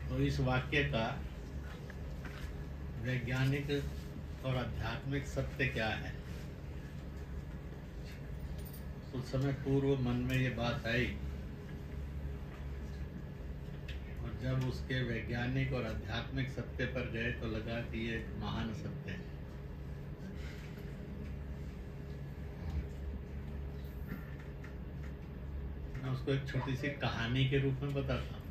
तो इस वाक्य का वैज्ञानिक और आध्यात्मिक सत्य क्या है? कुछ समय पूर्व मन में ये बात आई और जब उसके वैज्ञानिक और आध्यात्मिक सत्य पर गए तो लगा कि ये महान सत्य है। मैं उसको एक छोटी सी कहानी के रूप में बताता हूँ।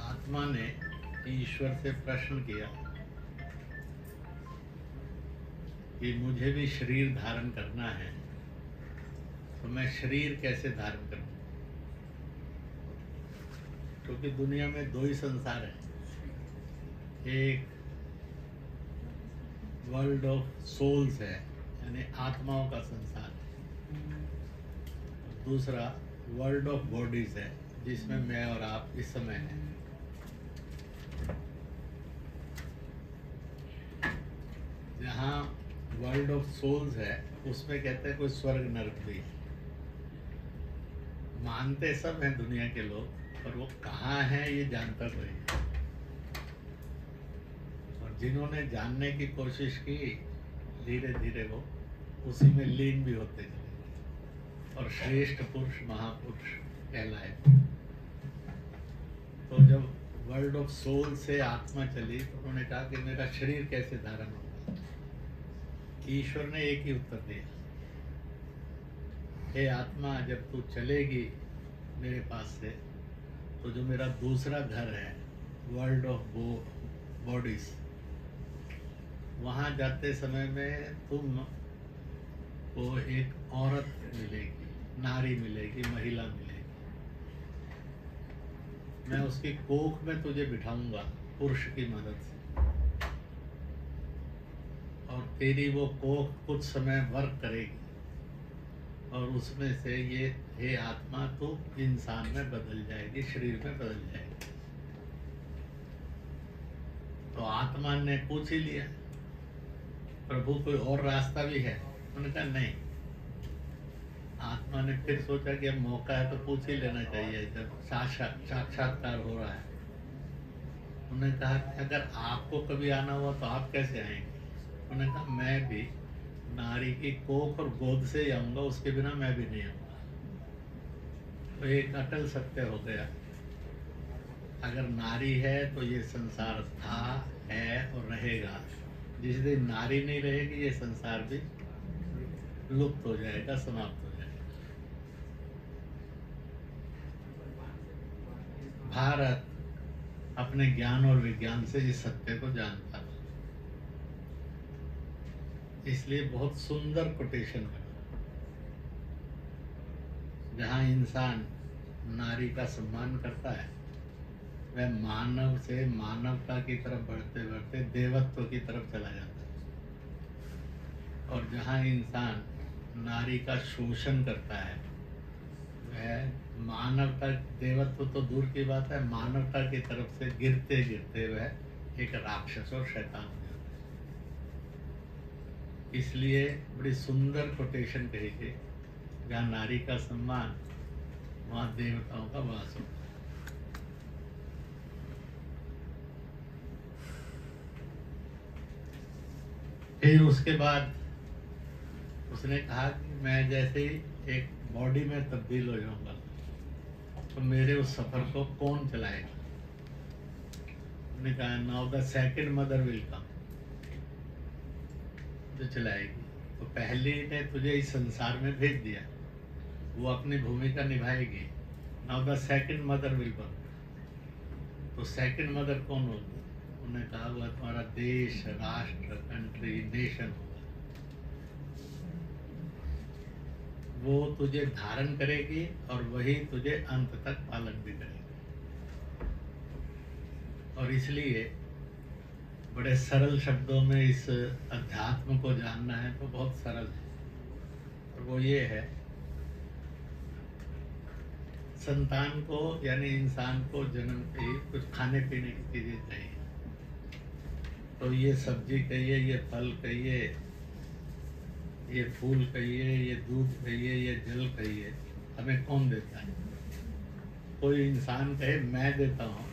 आत्मा ने ईश्वर से प्रश्न किया कि मुझे भी शरीर धारण करना है, तो मैं शरीर कैसे धारण करूं? क्योंकि दुनिया में दो ही संसार है, एक वर्ल्ड ऑफ सोल्स है यानी आत्माओं का संसार है, दूसरा वर्ल्ड ऑफ बॉडीज है जिसमें मैं और आप इस समय हैं। जहाँ वर्ल्ड ऑफ सोल्स है उसमें कहते हैं कोई स्वर्ग नरक भी है। मानते सब हैं दुनिया के लोग, पर वो कहाँ हैं ये जानता कोई नहीं। और जिन्होंने जानने की कोशिश की धीरे धीरे वो उसी में लीन भी होते चले और श्रेष्ठ पुरुष महापुरुष कहलाए। तो जब वर्ल्ड ऑफ सोल से आत्मा चली तो उन्होंने कहा कि मेरा शरीर कैसे धारण होगा? ईश्वर ने एक ही उत्तर दिया, हे आत्मा, जब तू चलेगी मेरे पास से तो जो मेरा दूसरा घर है वर्ल्ड ऑफ बॉडीज, वहाँ जाते समय में तुम को एक औरत मिलेगी, नारी मिलेगी, महिला मिलेगी। मैं उसकी कोख में तुझे बिठाऊंगा पुरुष की मदद से, और तेरी वो कोख कुछ समय वर्क करेगी और उसमें से ये हे आत्मा तो इंसान में बदल जाएगी, शरीर में बदल जाएगी। तो आत्मा ने पूछ ही लिया, प्रभु कोई और रास्ता भी है? उन्होंने कहा नहीं। आत्मा ने फिर सोचा कि अब मौका है तो पूछ ही लेना चाहिए जब साक्षात्कार हो रहा है। उन्होंने कहा कि अगर आपको कभी आना हुआ तो आप कैसे आएंगे? उन्होंने कहा मैं भी नारी की कोख और गोद से ही आऊंगा, उसके बिना मैं भी नहीं आऊंगा। तो एक अटल सत्य हो गया, अगर नारी है तो ये संसार था, है और रहेगा। जिस दिन नारी नहीं रहेगी ये संसार भी लुप्त हो जाएगा, समाप्त हो जाएगा। भारत अपने ज्ञान और विज्ञान से इस सत्य को जानता था, इसलिए बहुत सुंदर कोटेशन बना, जहाँ इंसान नारी का सम्मान करता है वह मानव से मानवता की तरफ बढ़ते बढ़ते देवत्व की तरफ चला जाता है, और जहाँ इंसान नारी का शोषण करता है वह मानवता, देवत्व तो दूर की बात है, मानवता की तरफ से गिरते गिरते वह एक राक्षस और शैतान हो जाता है। इसलिए बड़ी सुंदर कोटेशन कही गई, जहाँ नारी का सम्मान वहाँ देवताओं का वास होता है। फिर उसके बाद उसने कहा कि मैं जैसे ही एक बॉडी में तब्दील हो जाऊंगा तो मेरे उस सफर को कौन चलाएगा? उन्होंने कहा now the second mother will come, जो चलाएगी। तो पहली ने तुझे इस संसार में भेज दिया, वो अपनी भूमिका निभाएगी। Now the second mother will come. तो सेकंड मदर कौन होगी? उन्होंने कहा वह तुम्हारा देश, राष्ट्र, कंट्री, नेशन होगा। वो तुझे धारण करेगी और वही तुझे अंत तक पालन भी करेगी। और इसलिए बड़े सरल शब्दों में इस अध्यात्म को जानना है तो बहुत सरल है, और वो ये है, संतान को यानी इंसान को जन्म पे ही कुछ खाने पीने की चीजें चाहिए। तो ये सब्जी कहिए, ये फल कहिए, ये फूल कहिए, ये दूध कहिए, ये जल कहिए, हमें कौन देता है? कोई इंसान कहे मैं देता हूँ,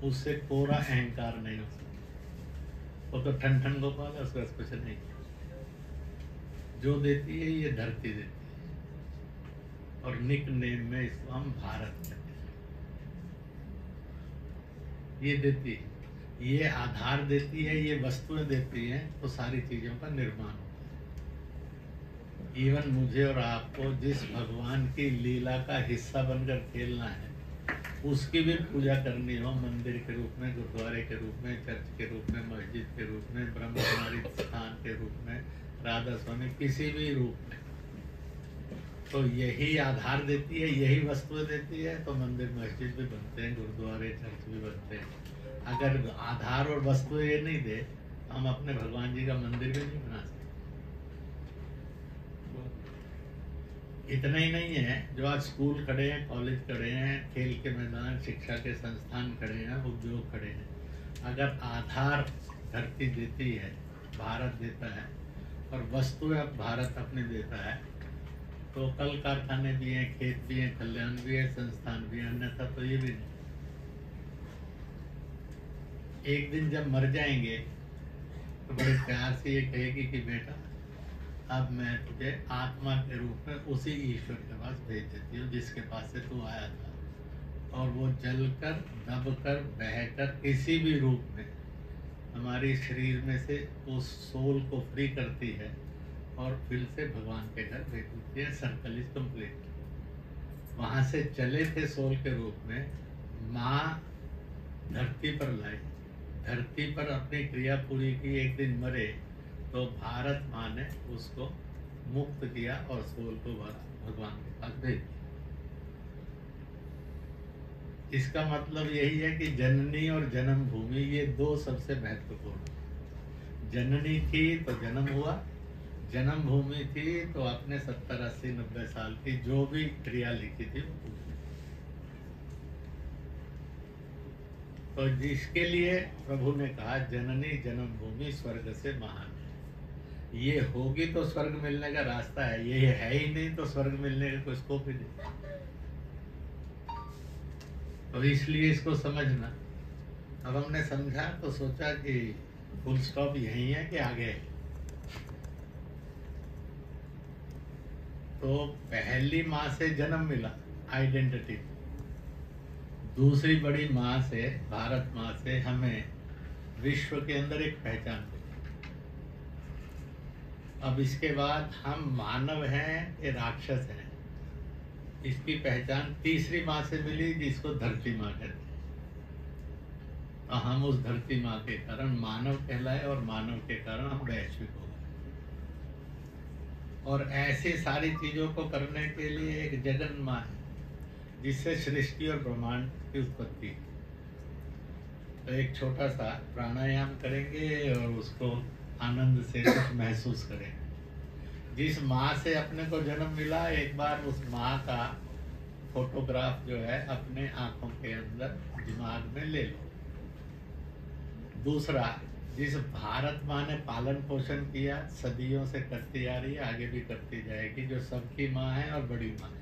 उससे कोरा अहंकार नहीं हो सकता। वो तो ठन ठन गोपाल है, उसका कुछ नहीं। जो देती है ये धरती देती है, और निक नेम में इसको हम भारत कहते हैं। ये देती है, ये आधार देती है, ये वस्तुएं देती हैं, तो सारी चीजों का निर्माण होता है। इवन मुझे और आपको जिस भगवान की लीला का हिस्सा बनकर खेलना है, उसकी भी पूजा करनी हो, मंदिर के रूप में, गुरुद्वारे के रूप में, चर्च के रूप में, मस्जिद के रूप में, ब्रह्मकुमारी स्थान के रूप में, राधा स्वामी, किसी भी रूप में, तो यही आधार देती है, यही वस्तुएं देती है, तो मंदिर मस्जिद भी बनते हैं, गुरुद्वारे चर्च भी बनते हैं। अगर आधार और वस्तुएं ये नहीं दे, हम अपने भगवान जी का मंदिर भी नहीं बना सकते। इतना ही नहीं है, जो आज स्कूल खड़े हैं, कॉलेज खड़े हैं, खेल के मैदान, शिक्षा के संस्थान खड़े हैं, उद्योग खड़े हैं, अगर आधार धरती देती है, भारत देता है, और वस्तुएं भारत अपने देता है, तो कल कारखाने भी हैं, खेत भी हैं, कल्याण भी है, संस्थान भी है, अन्यथा तो ये भी नहीं। एक दिन जब मर जाएंगे तो बड़े प्यार से ये कहेगी कि बेटा अब मैं तुझे आत्मा के रूप में उसी ईश्वर के पास भेज देती हूँ जिसके पास से तू आया था, और वो जलकर, दबकर, बहकर किसी भी रूप में हमारी शरीर में से उस सोल को फ्री करती है और फिर से भगवान के घर भेज देती है। Circle is complete. वहाँ से चले थे सोल के रूप में, माँ धरती पर लाई, धरती पर अपनी क्रिया पूरी की, एक दिन मरे, तो भारत माँ ने उसको मुक्त किया और सोल को भगवान के पास भेज दिया। इसका मतलब यही है कि जननी और जन्म भूमि ये दो सबसे महत्वपूर्ण। जननी थी तो जन्म हुआ, जन्म भूमि थी तो अपने 70, 80, 90 साल की जो भी क्रिया लिखी थी वो पूरी। तो जिसके लिए प्रभु ने कहा जननी जन्म भूमि स्वर्ग से महान, ये होगी तो स्वर्ग मिलने का रास्ता है, ये है ही नहीं तो स्वर्ग मिलने का कोई स्कोप ही नहीं। तो इसलिए इसको समझना। अब हमने समझा तो सोचा कि फुल स्टॉप यही है कि आगे। तो पहली माँ से जन्म मिला, आइडेंटिटी। दूसरी बड़ी माँ से, भारत माँ से हमें विश्व के अंदर एक पहचान मिली। अब इसके बाद हम मानव हैं या राक्षस हैं, इसकी पहचान तीसरी माँ से मिली जिसको धरती माँ कहते हैं। तो हम उस धरती माँ के कारण मानव कहलाए और मानव के कारण हम वैश्विक हो गए। और ऐसी सारी चीजों को करने के लिए एक जगन माँ है जिससे सृष्टि और ब्रह्मांड की उत्पत्ति। तो एक छोटा सा प्राणायाम करेंगे और उसको आनंद से कुछ महसूस करें। जिस माँ से अपने को जन्म मिला, एक बार उस माँ का फोटोग्राफ जो है अपने आंखों के अंदर दिमाग में ले लो। दूसरा, जिस भारत माँ ने पालन पोषण किया, सदियों से करती आ रही है, आगे भी करती जाएगी, जो सबकी माँ है और बड़ी माँ है,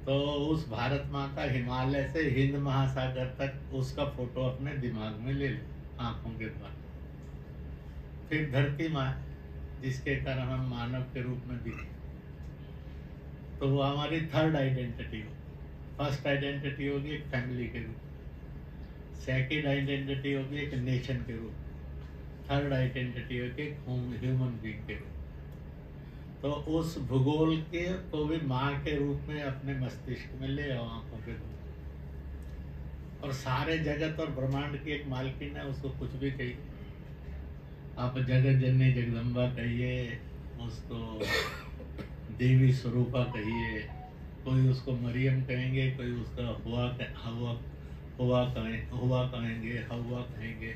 तो उस भारत माँ का हिमालय से हिंद महासागर तक उसका फोटो अपने दिमाग में ले लो, आंखों के द्वारा। फिर धरती माँ जिसके कारण हम मानव के रूप में दिखे, तो वो हमारी थर्ड आइडेंटिटी होगी। फर्स्ट आइडेंटिटी होगी एक फैमिली के रूप, सेकेंड आइडेंटिटी होगी एक नेशन के रूप, थर्ड आइडेंटिटी होगी एक ह्यूमन बीइंग के रूप। तो उस भूगोल के को भी माँ के रूप में अपने मस्तिष्क में ले आओ, आंखों के रूप। और सारे जगत और ब्रह्मांड की एक मालकिन है, उसको कुछ भी कहिए, आप जगत जननी जगदम्बा कहिए, उसको देवी स्वरूपा कहिए, कोई उसको मरियम कहेंगे, कोई उसका हुआ कहेंगे, हवा कहेंगे।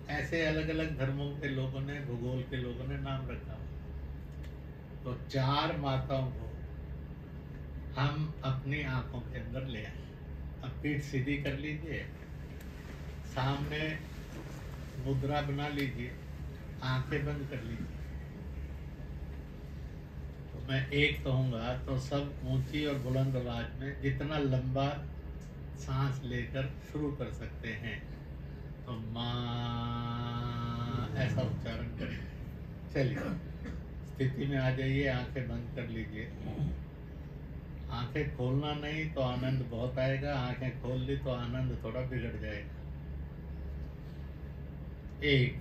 ऐसे अलग अलग धर्मों के लोगों ने, भूगोल के लोगों ने नाम रखा। तो चार माताओं को हम अपनी आंखों के अंदर ले आए। अब पीठ सीधी कर लीजिए, सामने मुद्रा बना लीजिए, आंखें बंद कर लीजिए। तो मैं एक कहूँगा तो सब ऊंची और बुलंद आवाज में जितना लंबा सांस लेकर शुरू कर सकते हैं, तो माँ ऐसा उच्चारण करें। चलिए स्थिति में आ जाइए, आंखें बंद कर लीजिए। आंखें खोलना नहीं तो आनंद बहुत आएगा, आंखें खोल ली तो आनंद थोड़ा बिगड़ जाएगा। एक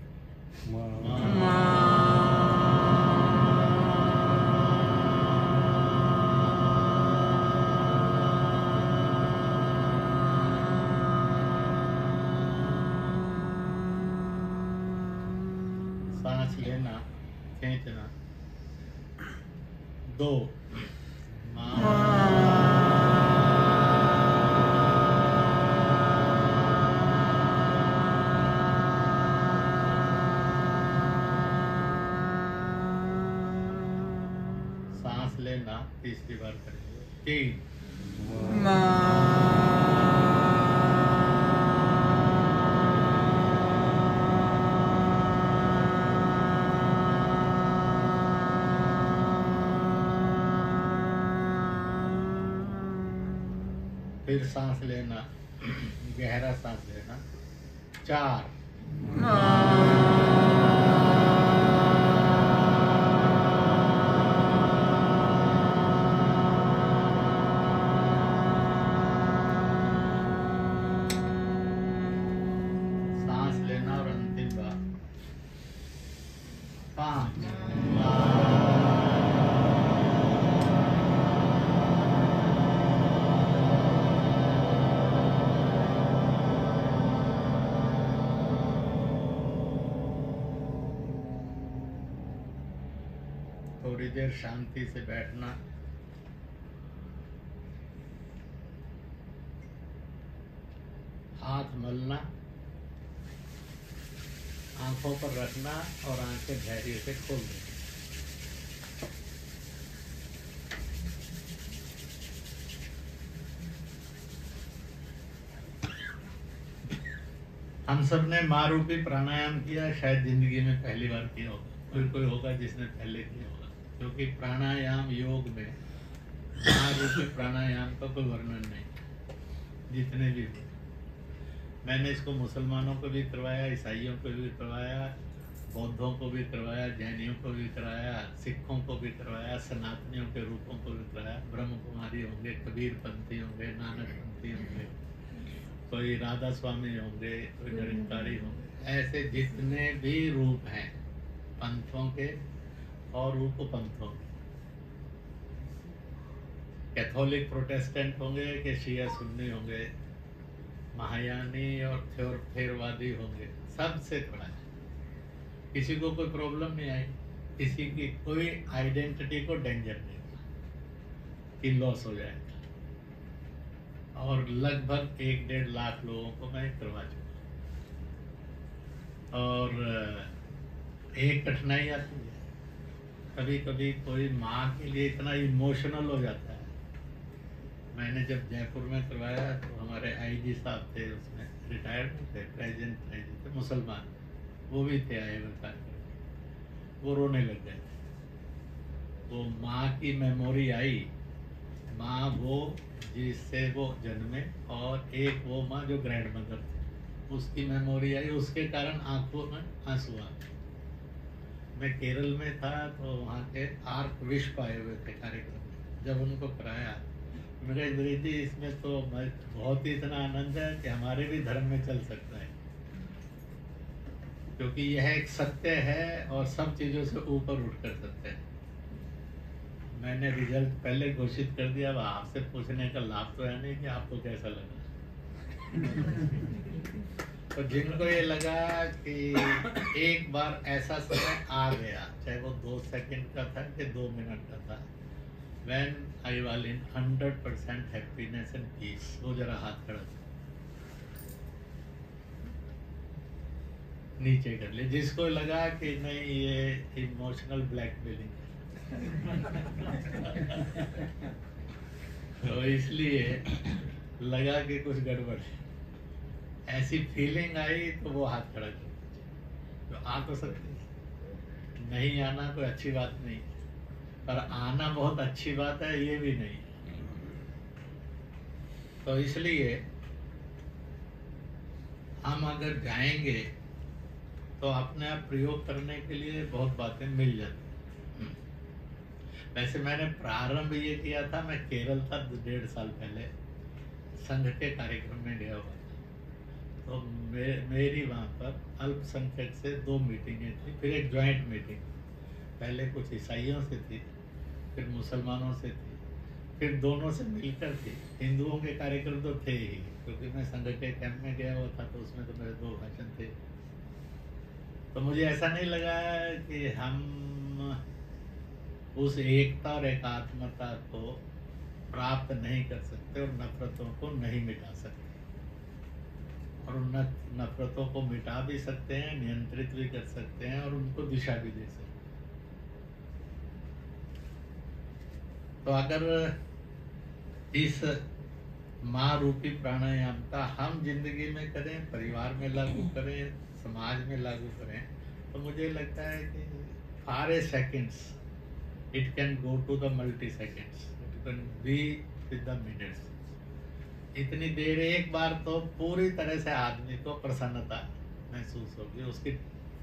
सांस लेना, खींचना। दो सांस लेना, तीसरी बार करेंगे। तीन फिर सांस लेना, गहरा सांस लेना। चार सांस लेना और अंतिम बार पांच। थोड़ी देर शांति से बैठना, हाथ मलना, आंखों पर रखना और आंखें धैर्य से खोल देना। हम सब ने माँ रूपी प्राणायाम किया, शायद जिंदगी में पहली बार किया होगा, फिर कोई होगा जिसने पहले किया होगा, क्योंकि प्राणायाम योग में माँ रूपी प्राणायाम का कोई वर्णन नहीं। जितने भी हुए, मैंने इसको मुसलमानों को भी करवाया, ईसाइयों को भी करवाया, बौद्धों को भी करवाया, जैनियों को भी कराया, सिखों को भी करवाया, सनातनियों के रूपों को भी कराया, ब्रह्म कुमारी होंगे, कबीर पंथी होंगे, नानक पंथी होंगे, कोई राधा स्वामी होंगे, कोई निरंकारी होंगे, ऐसे जितने भी रूप हैं पंथों के और उपपंथों के, कैथोलिक प्रोटेस्टेंट होंगे कि शिया सुन्नी होंगे, महायानी और थेरवादी होंगे, सबसे खड़ा है। किसी को कोई प्रॉब्लम नहीं आई, किसी की कोई आइडेंटिटी को डेंजर नहीं हुआ कि लॉस हो जाएगा। और लगभग 1-1.5 लाख लोगों को मैं करवा चुका। और एक कठिनाई आती है, कभी कभी कोई माँ के लिए इतना इमोशनल हो जाता है। मैंने जब जयपुर में करवाया तो हमारे आईजी साहब थे, उसमें रिटायर्ड थे, प्रेजेंट आईजी थे, मुसलमान, वो भी थे आए हुए कार्यक्रम। वो रोने लग गए थे। वो माँ की मेमोरी आई, माँ वो जिससे वो जन्मे, और एक वो माँ जो ग्रैंड मदर थी, उसकी मेमोरी आई, उसके कारण आंखों में आंसू आ गए। मैं केरल में था तो वहाँ के आर्क विश्व आए हुए थे कार्यक्रम में, जब उनको कराया मेरे इंद्री जी, इसमें तो बहुत ही इतना आनंद है कि हमारे भी धर्म में चल सकता है, क्योंकि यह एक सत्य है और सब चीज़ों से ऊपर उठ कर सत्य है। मैंने रिजल्ट पहले घोषित कर दिया, अब आपसे पूछने का लाभ तो है नहीं कि आपको कैसा लगा। तो जिनको ये लगा कि एक बार ऐसा समय आ गया, चाहे वो 2 सेकंड का था कि 2 मिनट का था, when I was in 100% happiness and peace, वो जरा हाथ खड़ा नीचे कर ले। जिसको लगा कि नहीं ये इमोशनल ब्लैकमेलिंग तो इसलिए लगा कि कुछ गड़बड़ है, ऐसी फीलिंग आई तो वो हाथ खड़ा कर। तो आ तो सकते, नहीं आना कोई अच्छी बात नहीं, पर आना बहुत अच्छी बात है ये भी नहीं। तो इसलिए हम अगर जाएंगे तो अपने आप प्रयोग करने के लिए बहुत बातें मिल जाती हैं। वैसे मैंने प्रारंभ ये किया था, मैं केरल था 1.5 साल पहले, संघ के कार्यक्रम में गया हुआ था। तो मेरी वहाँ पर अल्पसंख्यक से 2 मीटिंगें थी, फिर एक ज्वाइंट मीटिंग। पहले कुछ ईसाइयों से थी, फिर मुसलमानों से थी, फिर दोनों से मिलकर थी। हिंदुओं के कार्यक्रम तो थे ही, क्योंकि मैं संघ के कैंप में गया हुआ था, तो उसमें तो मेरे 2 भाषण थे। तो मुझे ऐसा नहीं लगा कि हम उस एकता और एकात्मता को प्राप्त नहीं कर सकते और नफरतों को नहीं मिटा सकते, और उन नफरतों को मिटा भी सकते हैं, नियंत्रित भी कर सकते हैं और उनको दिशा भी दे सकते हैं। तो अगर इस माँ रूपी प्राणायाम का हम जिंदगी में करें, परिवार में लागू करें, समाज में लागू करें, तो मुझे लगता है कि for a seconds it can go to the multi seconds, it can be with the minutes. इतनी देर एक बार तो पूरी तरह से आदमी को प्रसन्नता महसूस होगी, उसकी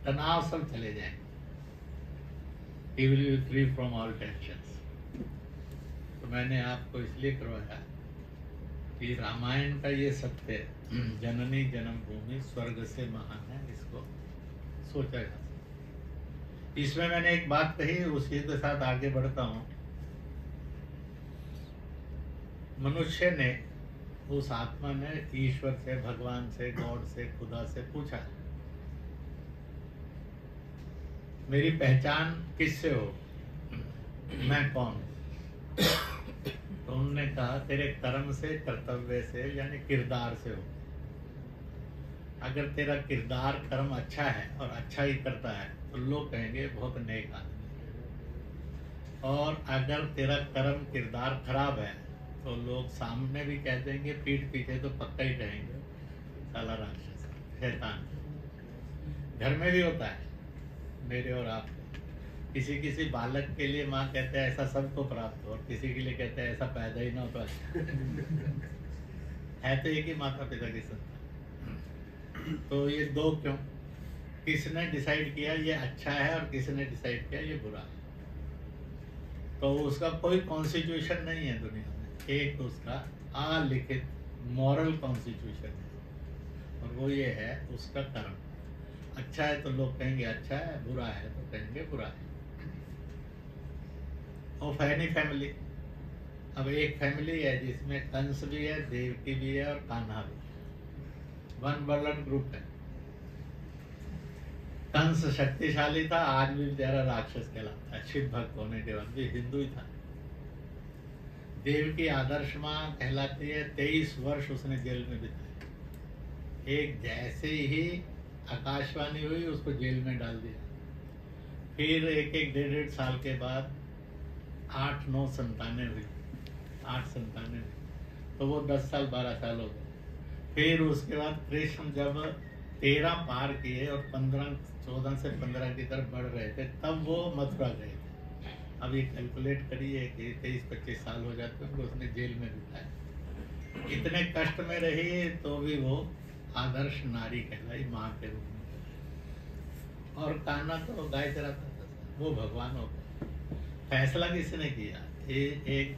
तनाव सब चले जाएंगे। He will be free from all tensions। तो मैंने आपको इसलिए करवाया कि रामायण का ये सत्य, जननी जन्मभूमि स्वर्ग से महान है, इसको सोचा जा सकता। इसमें मैंने एक बात कही, उसी के साथ आगे बढ़ता हूँ। मनुष्य ने, उस आत्मा ने ईश्वर से, भगवान से, गॉड से, खुदा से पूछा, मेरी पहचान किससे हो, मैं कौन हूँ? तो उन्होंने कहा तेरे कर्म से, कर्तव्य से, यानी किरदार से हो। अगर तेरा किरदार कर्म अच्छा है और अच्छा ही करता है तो लोग कहेंगे बहुत नेक आदमी। और अगर तेरा कर्म किरदार खराब है तो लोग सामने भी कह देंगे, पीठ पीछे तो पक्का ही कहेंगे साला राक्षस, शैतान। घर में भी होता है, मेरे और आप। किसी किसी बालक के लिए माँ कहते हैं ऐसा सबको प्राप्त हो, और किसी के लिए कहते हैं ऐसा पैदा ही ना हो तो अच्छा। है तो एक ही माता पिता की संतान। तो ये 2 क्यों? किसने डिसाइड किया ये अच्छा है और किसने डिसाइड किया ये बुरा है? तो उसका कोई कॉन्स्टिट्यूशन नहीं है दुनिया में, एक तो उसका अलिखित मॉरल कॉन्स्टिट्यूशन है, और वो ये है उसका कर्म। अच्छा है तो लोग कहेंगे अच्छा है, बुरा है तो कहेंगे बुरा है। और फैनी फैमिली, अब एक फैमिली है जिसमें कंस भी है, देवकी भी है और कान्हा भी है। 1 वर्ल्ड ग्रुप है। कंस शक्तिशाली था, आज भी बेचारा राक्षस कहलाता है, शिव भक्त होने के बाद भी हिंदू ही था। देवकी आदर्श माँ कहलाती है, 23 वर्ष उसने जेल में बिताए। एक जैसे ही आकाशवाणी हुई उसको जेल में डाल दिया। फिर एक 1.5 साल के बाद 8-9 संतानें हुई, 8 संतानें हुई, तो वो 10 साल 12 साल हो गए। फिर उसके बाद कृष्ण जब 13 पार किए और 14 से 15 की तरफ बढ़ रहे थे, तब वो मथुरा गए थे। अब ये कैलकुलेट करिए कि 23-25 साल हो जाते हैं, उसने जेल में बिताए। इतने कष्ट में रही तो भी वो आदर्श नारी कहलाई, माँ के रूप में। और कान्हा तो गाय चराता था, वो भगवान हो गया। फैसला किसने किया? एक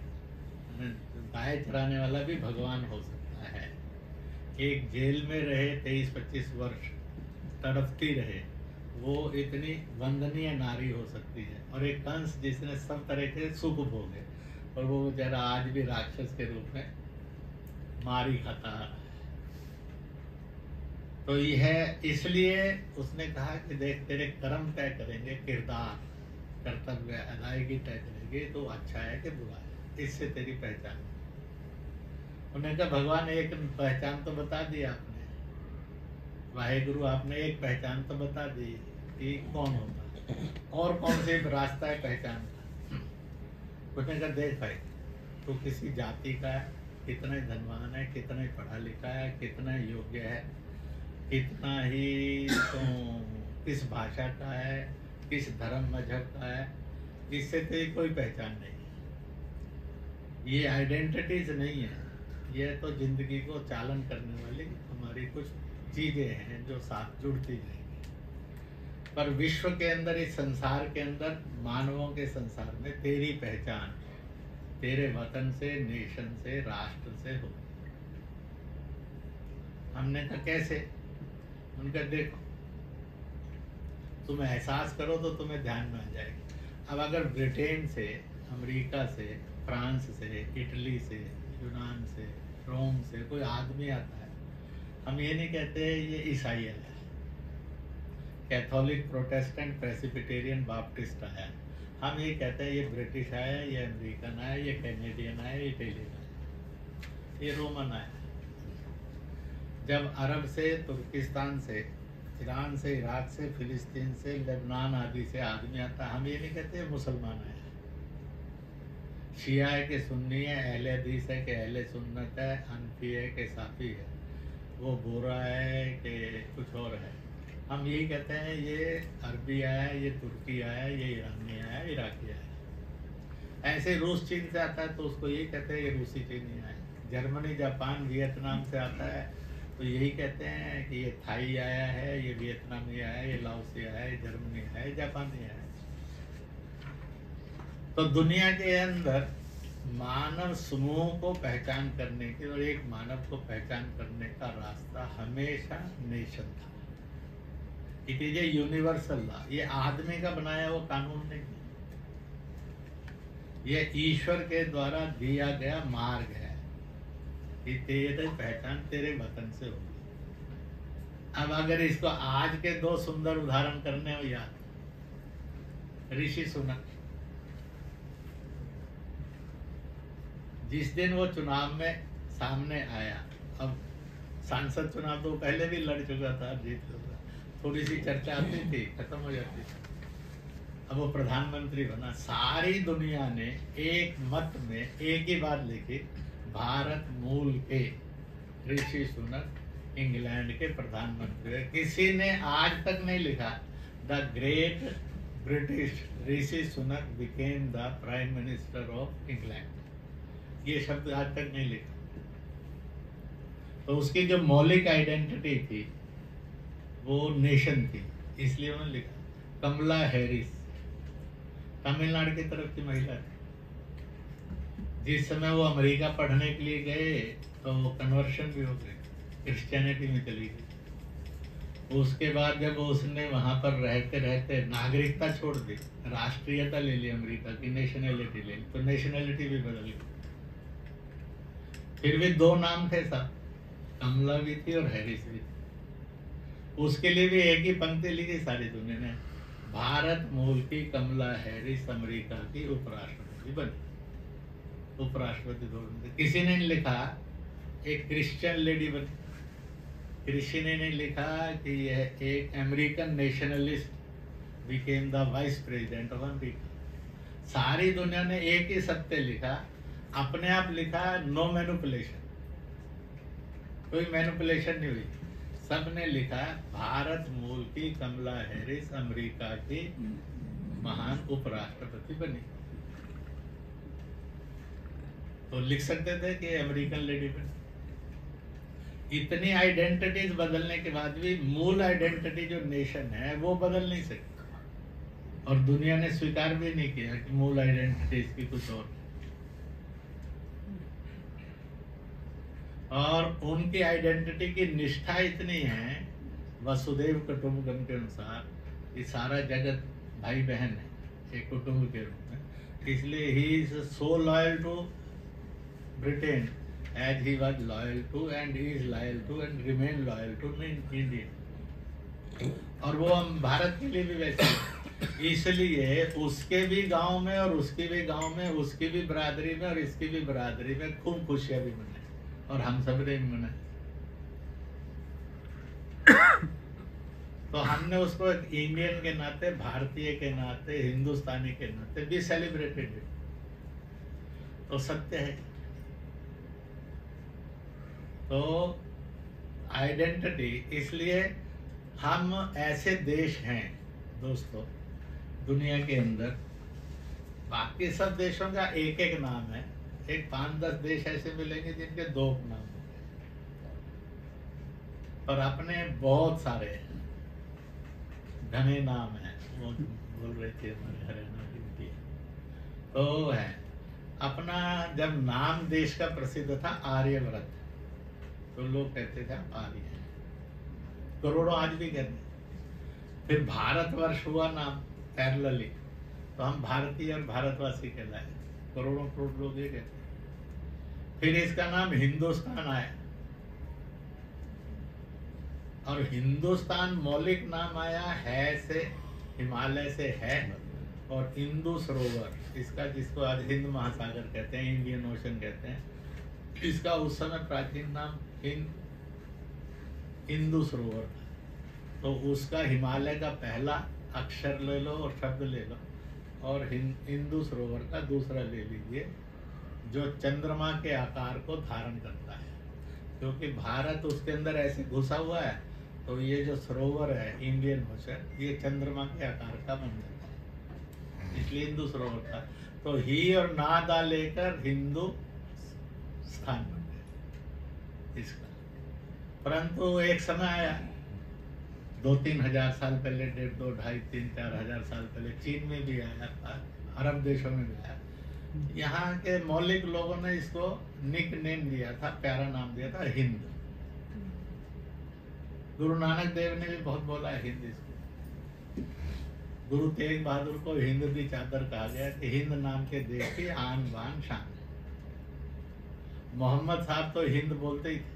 गाय चराने वाला भी भगवान हो सकता है। एक जेल में रहे 23-25 वर्ष, तड़पती रहे, वो इतनी वंदनीय नारी हो सकती है। और एक कंस जिसने सब तरह के सुख भोगे, और वो बेचारा आज भी राक्षस के रूप में मारी खाता है। तो यह इसलिए उसने कहा कि देख तेरे कर्म तय करेंगे, किरदार, कर्तव्य, अदायगी तय करेंगे, तो अच्छा है कि बुरा है, इससे तेरी पहचान। उन्होंने कहा भगवान एक पहचान तो बता दी आपने, वाहेगुरु आपने एक पहचान तो बता दी कि कौन होता है, और कौन से रास्ता है पहचान का? उसने कहा देख भाई, तू किसी जाति का है, कितना ही धनवान है, कितना ही पढ़ा लिखा है, कितना ही योग्य है, कितना ही तो किस भाषा का है, किस धर्म मजहब का है, इससे तेरी कोई पहचान नहीं। ये आइडेंटिटीज नहीं है, ये तो जिंदगी को चालन करने वाली हमारी कुछ चीजें हैं जो साथ जुड़ती जाएंगी। पर विश्व के अंदर, इस संसार के अंदर, मानवों के संसार में तेरी पहचान तेरे वतन से, नेशन से, राष्ट्र से हो। हमने कहा कैसे? उनका देखो, तुम एहसास करो तो तुम्हें ध्यान में आ जाएगी। अब अगर ब्रिटेन से, अमेरिका से, फ्रांस से, इटली से, यूनान से, रोम से कोई आदमी आता है, हम ये नहीं कहते ये ईसाई है, कैथोलिक, प्रोटेस्टेंट, प्रेसिबिटेरियन, बाप्टिस्ट आया, हम ये कहते हैं ये ब्रिटिश आया, ये अमेरिकन आया, ये कैनेडियन आया, ये इटालियन आया, ये रोमन आया। जब अरब से, तुर्किस्तान से, ईरान से, इराक से, फिलिस्तीन से, लेबनान आदि से आदमी आता, हम ये नहीं कहते मुसलमान आया। शिया है कि सुन्नी है, अहले हदीस है कि अहले सुन्नत है, हनफी है कि साफी है, वो बोरा है कि कुछ और है, हम यही कहते हैं ये अरबी आया, ये तुर्की आया, ये ईरानी आया, इराकी आया। ऐसे रूस चीन से आता है तो उसको यही कहते हैं ये रूसी चीनी आया। जर्मनी, जापान, वियतनाम से आता है तो यही कहते हैं कि ये थाई आया है, ये वियतनामी आया है, ये लाओसी आया है, ये जर्मनी आया है, जापानी आया है। तो दुनिया के अंदर मानव समूह को पहचान करने के और एक मानव को पहचान करने का रास्ता हमेशा नेशन था। It is a universal law. ये आदमी का बनाया हुआ कानून नहीं, ये ईश्वर के द्वारा दिया गया मार्ग है कि तेरी पहचान तेरे वतन से होगी। अब अगर इसको आज के दो सुंदर उदाहरण करने हो याद, ऋषि सुनक, जिस दिन वो चुनाव में सामने आया, अब सांसद चुनाव तो पहले भी लड़ चुका था, जीत चुका, थोड़ी सी चर्चा आती थी, खत्म हो जाती थी। अब वो प्रधानमंत्री बना, सारी दुनिया ने एक मत में एक ही बात लिखी, भारत मूल के ऋषि सुनक इंग्लैंड के प्रधानमंत्री। किसी ने आज तक नहीं लिखा the great British Rishi Sunak became the prime minister of England, ये शब्द आज तक नहीं लिखा। तो उसकी जो मौलिक आइडेंटिटी थी वो नेशन थी, इसलिए उन्होंने लिखा। कमला हैरिस तमिलनाडु की तरफ की महिला थी। जिस समय वो अमेरिका पढ़ने के लिए गए तो वो कन्वर्शन भी हो गई, क्रिश्चियनिटी में चली गई। उसके बाद जब उसने वहां पर रहते रहते नागरिकता छोड़ दी, राष्ट्रीयता ले ली, अमेरिका की नेशनैलिटी ले ली, तो नेशनैलिटी भी बदल गई। फिर भी दो नाम थे सब, कमला भी थी और हैरिस भी थी। उसके लिए भी एक ही पंक्ति लिखी सारी दुनिया ने, भारत मूल की कमला हैरिस अमेरिका की उपराष्ट्रपति बनी। उपराष्ट्रपति दो, किसी ने नहीं लिखा एक क्रिश्चियन लेडी बनी, किसी ने नहीं लिखा कि यह एक American nationalist became the vice president of America. सारी दुनिया ने एक ही सत्य लिखा, अपने आप लिखा, नो मैनिपुलेशन, कोई मैनिपुलेशन नहीं हुई। सबने लिखा भारत मूल की कमला हैरिस अमेरिका की महान उपराष्ट्रपति बनी। तो लिख सकते थे कि अमेरिकन लेडी बनी। इतनी आइडेंटिटीज बदलने के बाद भी मूल आइडेंटिटी जो नेशन है वो बदल नहीं सकती, और दुनिया ने स्वीकार भी नहीं किया कि मूल आइडेंटिटी इसकी कुछ और उनकी आइडेंटिटी की निष्ठा इतनी है, वसुदेव कुटुंबकम के अनुसार ये सारा जगत भाई बहन है एक कुटुंब के रूप में। इसलिए ही is so loyal to Britain as he was loyal to and he is loyal to and remain loyal to India। और वो हम भारत के लिए भी वैसे है। इसलिए उसके भी गांव में और उसके भी गांव में, उसकी भी बरादरी में और इसकी भी बरादरी में खूब खुशियां भी मनाई, और हम सब ने भी मनाई। तो हमने उसको एक इंडियन के नाते, भारतीय के नाते, हिंदुस्तानी के नाते भी सेलिब्रेटेड। तो सत्य है। तो आइडेंटिटी, इसलिए हम ऐसे देश हैं दोस्तों दुनिया के अंदर बाकी सब देशों का एक एक नाम है, एक 5-10 देश ऐसे मिलेंगे जिनके 2 नाम होंगे, और अपने बहुत सारे घने नाम हैं। वो बोल रहे थे हमारे हरियाणा की, तो है अपना। जब नाम देश का प्रसिद्ध था आर्यव्रत, तो लोग कहते थे आप आर्य हैं, करोड़ों आज भी कहते हैं। फिर भारतवर्ष हुआ नाम पैरेलली, तो हम भारतीय और भारतवासी कहलाए, करोड़ों करोड़ लोग ये कहते हैं। फिर इसका नाम हिंदुस्तान आया, और हिंदुस्तान मौलिक नाम आया है से, हिमालय से है, और इंदु सरोवर इसका, जिसको आज हिंद महासागर कहते हैं, इंडियन ओशन कहते हैं, इसका उस समय प्राचीन नाम इंदु सरोवर था। तो उसका हिमालय का पहला अक्षर ले लो और शब्द ले लो, और इंदु सरोवर का दूसरा ले लीजिए, जो चंद्रमा के आकार को धारण करता है, क्योंकि भारत उसके अंदर ऐसे घुसा हुआ है, तो ये जो सरोवर है इंडियन ओशन, ये चंद्रमा के आकार का बन जाता है, इसलिए हिंदू सरोवर था। तो ही और नादा लेकर हिंदू स्थान बन गया इसका। परंतु एक समय आया 2-3 हजार साल पहले, 1.5, 2, 2.5, 3, 4 हजार साल पहले चीन में भी आया, अरब देशों में भी आया। यहाँ के मौलिक लोगों ने इसको निक नेम दिया था, प्यारा नाम दिया था हिंद। गुरु नानक देव ने भी बहुत बोला है हिंद इसको। गुरु तेग बहादुर को हिंद दी चादर कहा गया कि हिंद नाम के देश की आन बान शान। मोहम्मद साहब तो हिंद बोलते ही थे,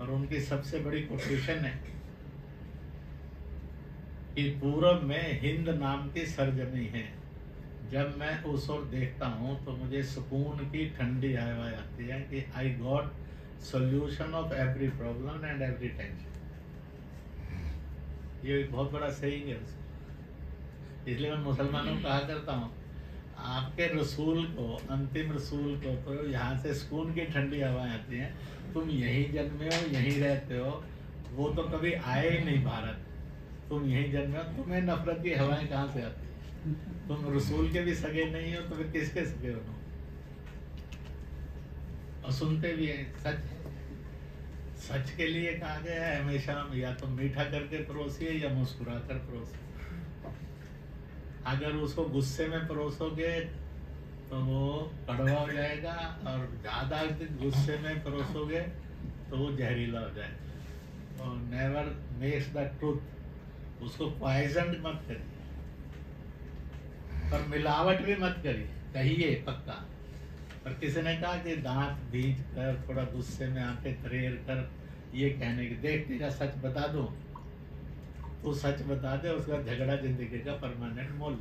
और उनकी सबसे बड़ी कोटेशन है कि पूरब में हिंद नाम की सरजमी है, जब मैं उस ओर देखता हूँ तो मुझे सुकून की ठंडी हवा आती है कि I got solution of every problem and every tension. ये बहुत बड़ा सही है, इसलिए मैं मुसलमानों को कहा करता हूँ, आपके रसूल को, अंतिम रसूल को तो यहाँ से सुकून की ठंडी हवाएं आती हैं, तुम यहीं जन्मे हो, यहीं रहते हो, वो तो कभी आए ही नहीं भारत, तुम यहीं जन्मे हो, तुम्हें नफरत की हवाएं कहाँ से आती? तुम रसूल के भी सगे नहीं हो तो फिर किसके सगे हो? और सुनते भी हैं, सच सच के लिए कहा गया है हमेशा, या तो मीठा करके परोसिए या मुस्कुरा कर परोसिए। अगर उसको गुस्से में परोसोगे तो वो कड़वा हो जाएगा, और ज्यादा गुस्से में परोसोगे तो वो जहरीला हो जाएगा। और नेवर मेक्स द ट्रूथ, उसको पॉइजन मत करिए, पर मिलावट भी मत करिए, कहिए पक्का। पर किसी ने कहा कि दांत भींच कर, थोड़ा गुस्से में आके तरेर कर ये कहने की, देख तेरा सच बता दो, तो सच बता दे, उसका झगड़ा जिंदगी का परमानेंट मोल।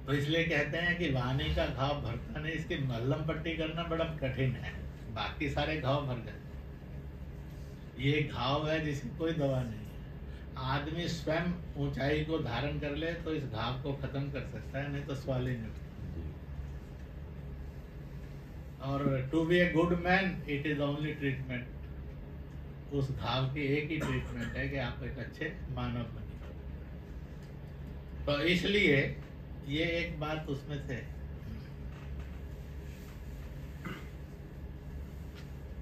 तो इसलिए कहते हैं कि वाणी का घाव भरता नहीं, इसकी मल्लम पट्टी करना बड़ा कठिन है, बाकी सारे घाव भर जाते। ये घाव है जिसकी कोई दवा नहीं है। आदमी स्वयं ऊंचाई को धारण कर ले तो इस घाव को खत्म कर सकता है, नहीं तो सवाल ही नहीं। और to be a good man it is only treatment, उस घाव की एक ही ट्रीटमेंट है कि आप एक अच्छे मानव बनिए। तो इसलिए ये एक बात उसमें से,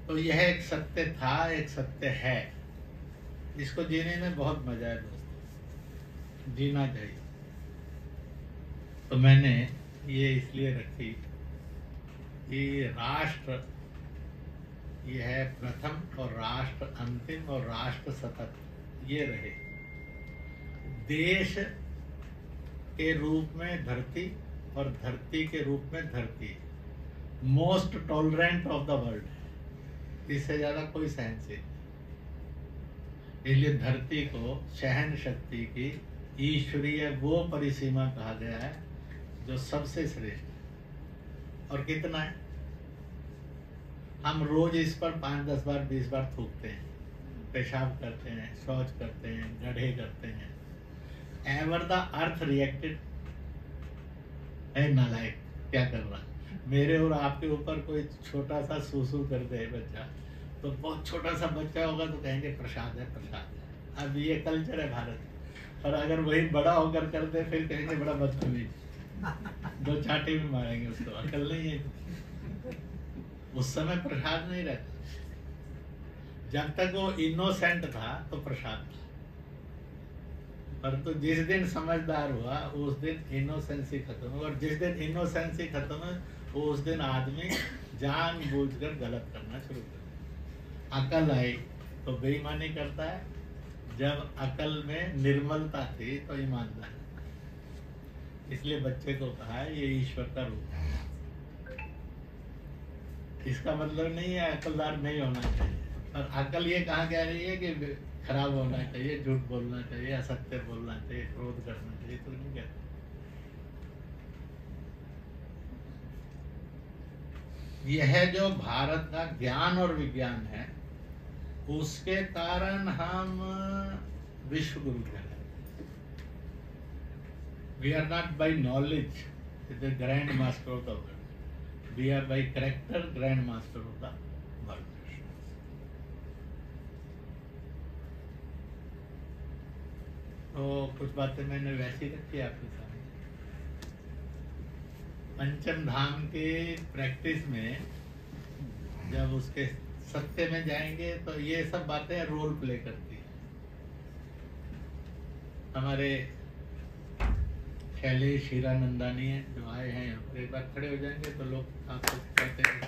तो यह एक सत्य था, एक सत्य है, इसको जीने में बहुत मजा है दोस्तों, जीना चाहिए। तो मैंने ये इसलिए रखी कि राष्ट्र ये है प्रथम, और राष्ट्र अंतिम, और राष्ट्र सतत ये रहे। देश के रूप में धरती, और धरती के रूप में धरती, most tolerant of the world, इससे ज्यादा कोई सहनशील। इसलिए धरती को सहन शक्ति की ईश्वरीय वो परिसीमा कहा गया है जो सबसे श्रेष्ठ है। और कितना है, हम रोज इस पर 5-10 बार 20 बार थूकते हैं, पेशाब करते हैं, शौच करते हैं, गड्ढे करते हैं। एवर द अर्थ रिएक्टेड, है नालायक, क्या कर रहा? मेरे और आपके ऊपर कोई छोटा सा सूसू कर दे बच्चा, तो बहुत छोटा सा बच्चा होगा तो कहेंगे प्रसाद है, प्रसाद है। अब ये कल्चर है भारत। और अगर वही बड़ा होकर करते फिर कहेंगे बड़ा बदतमीज, दो चाटे भी मारेंगे उसको, अकल नहीं है। उस समय प्रसाद नहीं रहता, जब तक वो इनोसेंट था तो प्रसाद था, परंतु जिस दिन समझदार हुआ उस दिन इनोसेंसी खत्म हुआ, और जिस दिन इनोसेंसी खत्म है उस दिन आदमी जानबूझकर गलत करना शुरू कर दिया। अकल आई तो बेईमानी करता है, जब अकल में निर्मलता थी तो ईमानदार। इसलिए बच्चे को कहा है ये ईश्वर का रूप है। इसका मतलब नहीं है अकलदार नहीं होना चाहिए, और अकल ये कहाँ कह रही है कि खराब होना चाहिए, झूठ बोलना चाहिए, असत्य बोलना चाहिए, क्रोध करना चाहिए, तो नहीं कहते। यह जो भारत का ज्ञान और विज्ञान है उसके कारण हम विश्व गुरु कहलाते। We are not by knowledge the grand master of the world, we are by character grand master of the world. तो कुछ बातें मैंने वैसी रखी आपके सामने। पंचम धाम के प्रैक्टिस में जब उसके सत्य में जाएंगे तो ये सब बातें रोल प्ले करती है। हमारे शैलेश हीरानंदानी है जो आए हैं यहाँ पर, एक बार खड़े हो जाएंगे तो लोग आपको कहते हैं।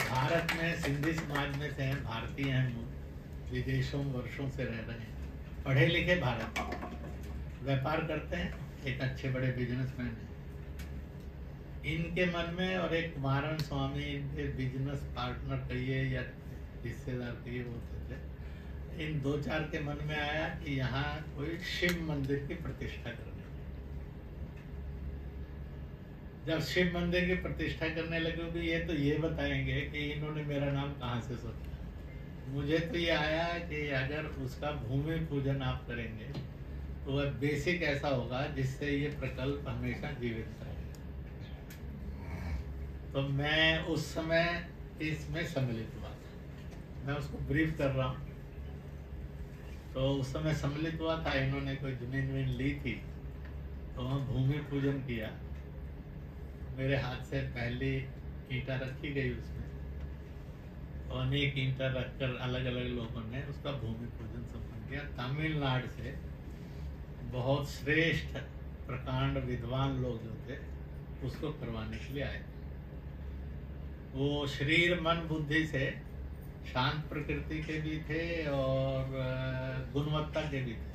भारत में सिंधी समाज में से हैं, भारतीय हैं, विदेशों वर्षों से रह रहे हैं, पढ़े लिखे भारत, व्यापार करते हैं, एक अच्छे बड़े बिजनेसमैन हैं। इनके मन में, और एक कुमारन स्वामी इनके बिजनेस पार्टनर कहिए या हिस्सेदार कहिए होते थे, इन दो चार के मन में आया कि यहाँ कोई शिव मंदिर की प्रतिष्ठा करनी। जब शिव मंदिर की प्रतिष्ठा करने लगे कि ये तो ये बताएंगे कि इन्होंने मेरा नाम कहाँ से सोचा। मुझे तो ये आया कि अगर उसका भूमि पूजन आप करेंगे तो वह बेसिक ऐसा होगा जिससे ये प्रकल्प हमेशा जीवित रहेगा। तो मैं उस समय इसमें सम्मिलित हुआ था, मैं उसको ब्रीफ कर रहा हूँ। तो उस समय सम्मिलित हुआ था, इन्होंने कोई जमीन वमीन ली थी तो वहाँ भूमि पूजन किया। मेरे हाथ से पहली ईंटा रखी गई उसमें, और अनेक ईंटा रखकर अलग अलग लोगों ने उसका भूमि पूजन संपन्न किया। तमिलनाडु से बहुत श्रेष्ठ प्रकांड विद्वान लोग जो थे उसको करवाने के लिए आए। वो शरीर मन बुद्धि से शांत प्रकृति के भी थे और गुणवत्ता के भी थे।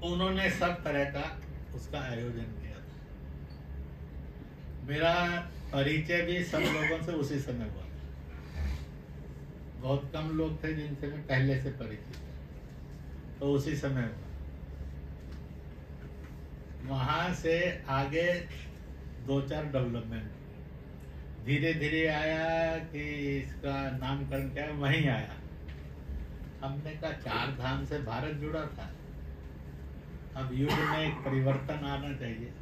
उन्होंने सब तरह का उसका आयोजन किया था। मेरा परिचय भी सब लोगों से उसी समय हुआ था। बहुत कम लोग थे जिनसे मैं पहले से परिचित था, तो उसी समय हुआ। वहां से आगे दो चार डेवलपमेंट धीरे धीरे आया कि इसका नामकरण क्या है, वहीं आया। हमने कहा चार धाम से भारत जुड़ा था, अब युग में एक परिवर्तन आना चाहिए।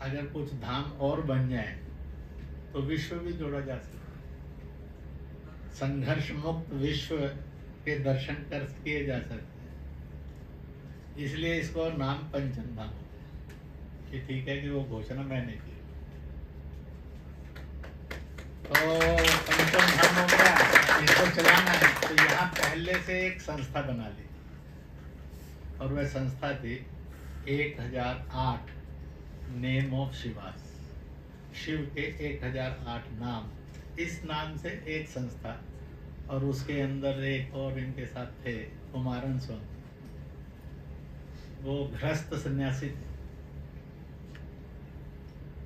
अगर कुछ धाम और बन जाए तो विश्व भी जोड़ा जा सकता है, संघर्ष मुक्त विश्व के दर्शन कर किए जा सकते हैं। इसलिए इसको नाम पंचम धाम हो गया। कि ठीक है कि वो घोषणा मैंने की, तो पंचम धाम हो गया, इसको चलाना है। तो यहाँ पहले से एक संस्था बना ली, और वह संस्था थी 1008 नेम ऑफ शिवास, शिव के 1008 नाम। इस नाम से एक संस्था, और उसके अंदर एक और इनके साथ थे कुमारन स्वामी, वो गृहस्थ सन्यासी थे।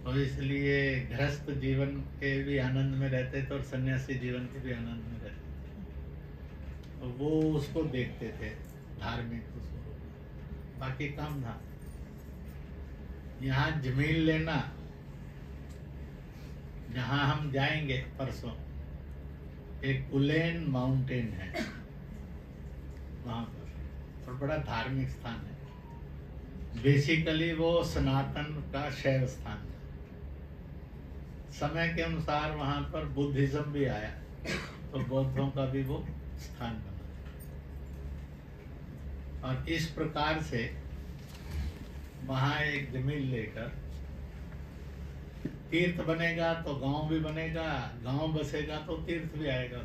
तो इसलिए गृहस्थ जीवन के भी आनंद में रहते थे और सन्यासी जीवन के भी आनंद में रहते थे। तो वो उसको देखते थे, धार्मिक उसको, बाकी काम था। यहाँ जमीन लेना, जहाँ हम जाएंगे परसों, एक कुलेन माउंटेन है वहाँ पर, और बड़ा धार्मिक स्थान है। बेसिकली वो सनातन का शैव स्थान है। समय के अनुसार वहाँ पर बुद्धिज्म भी आया, तो बौद्धों का भी वो स्थान बना। और इस प्रकार से वहाँ एक जमीन लेकर तीर्थ बनेगा तो गांव भी बनेगा, गांव बसेगा तो तीर्थ भी आएगा।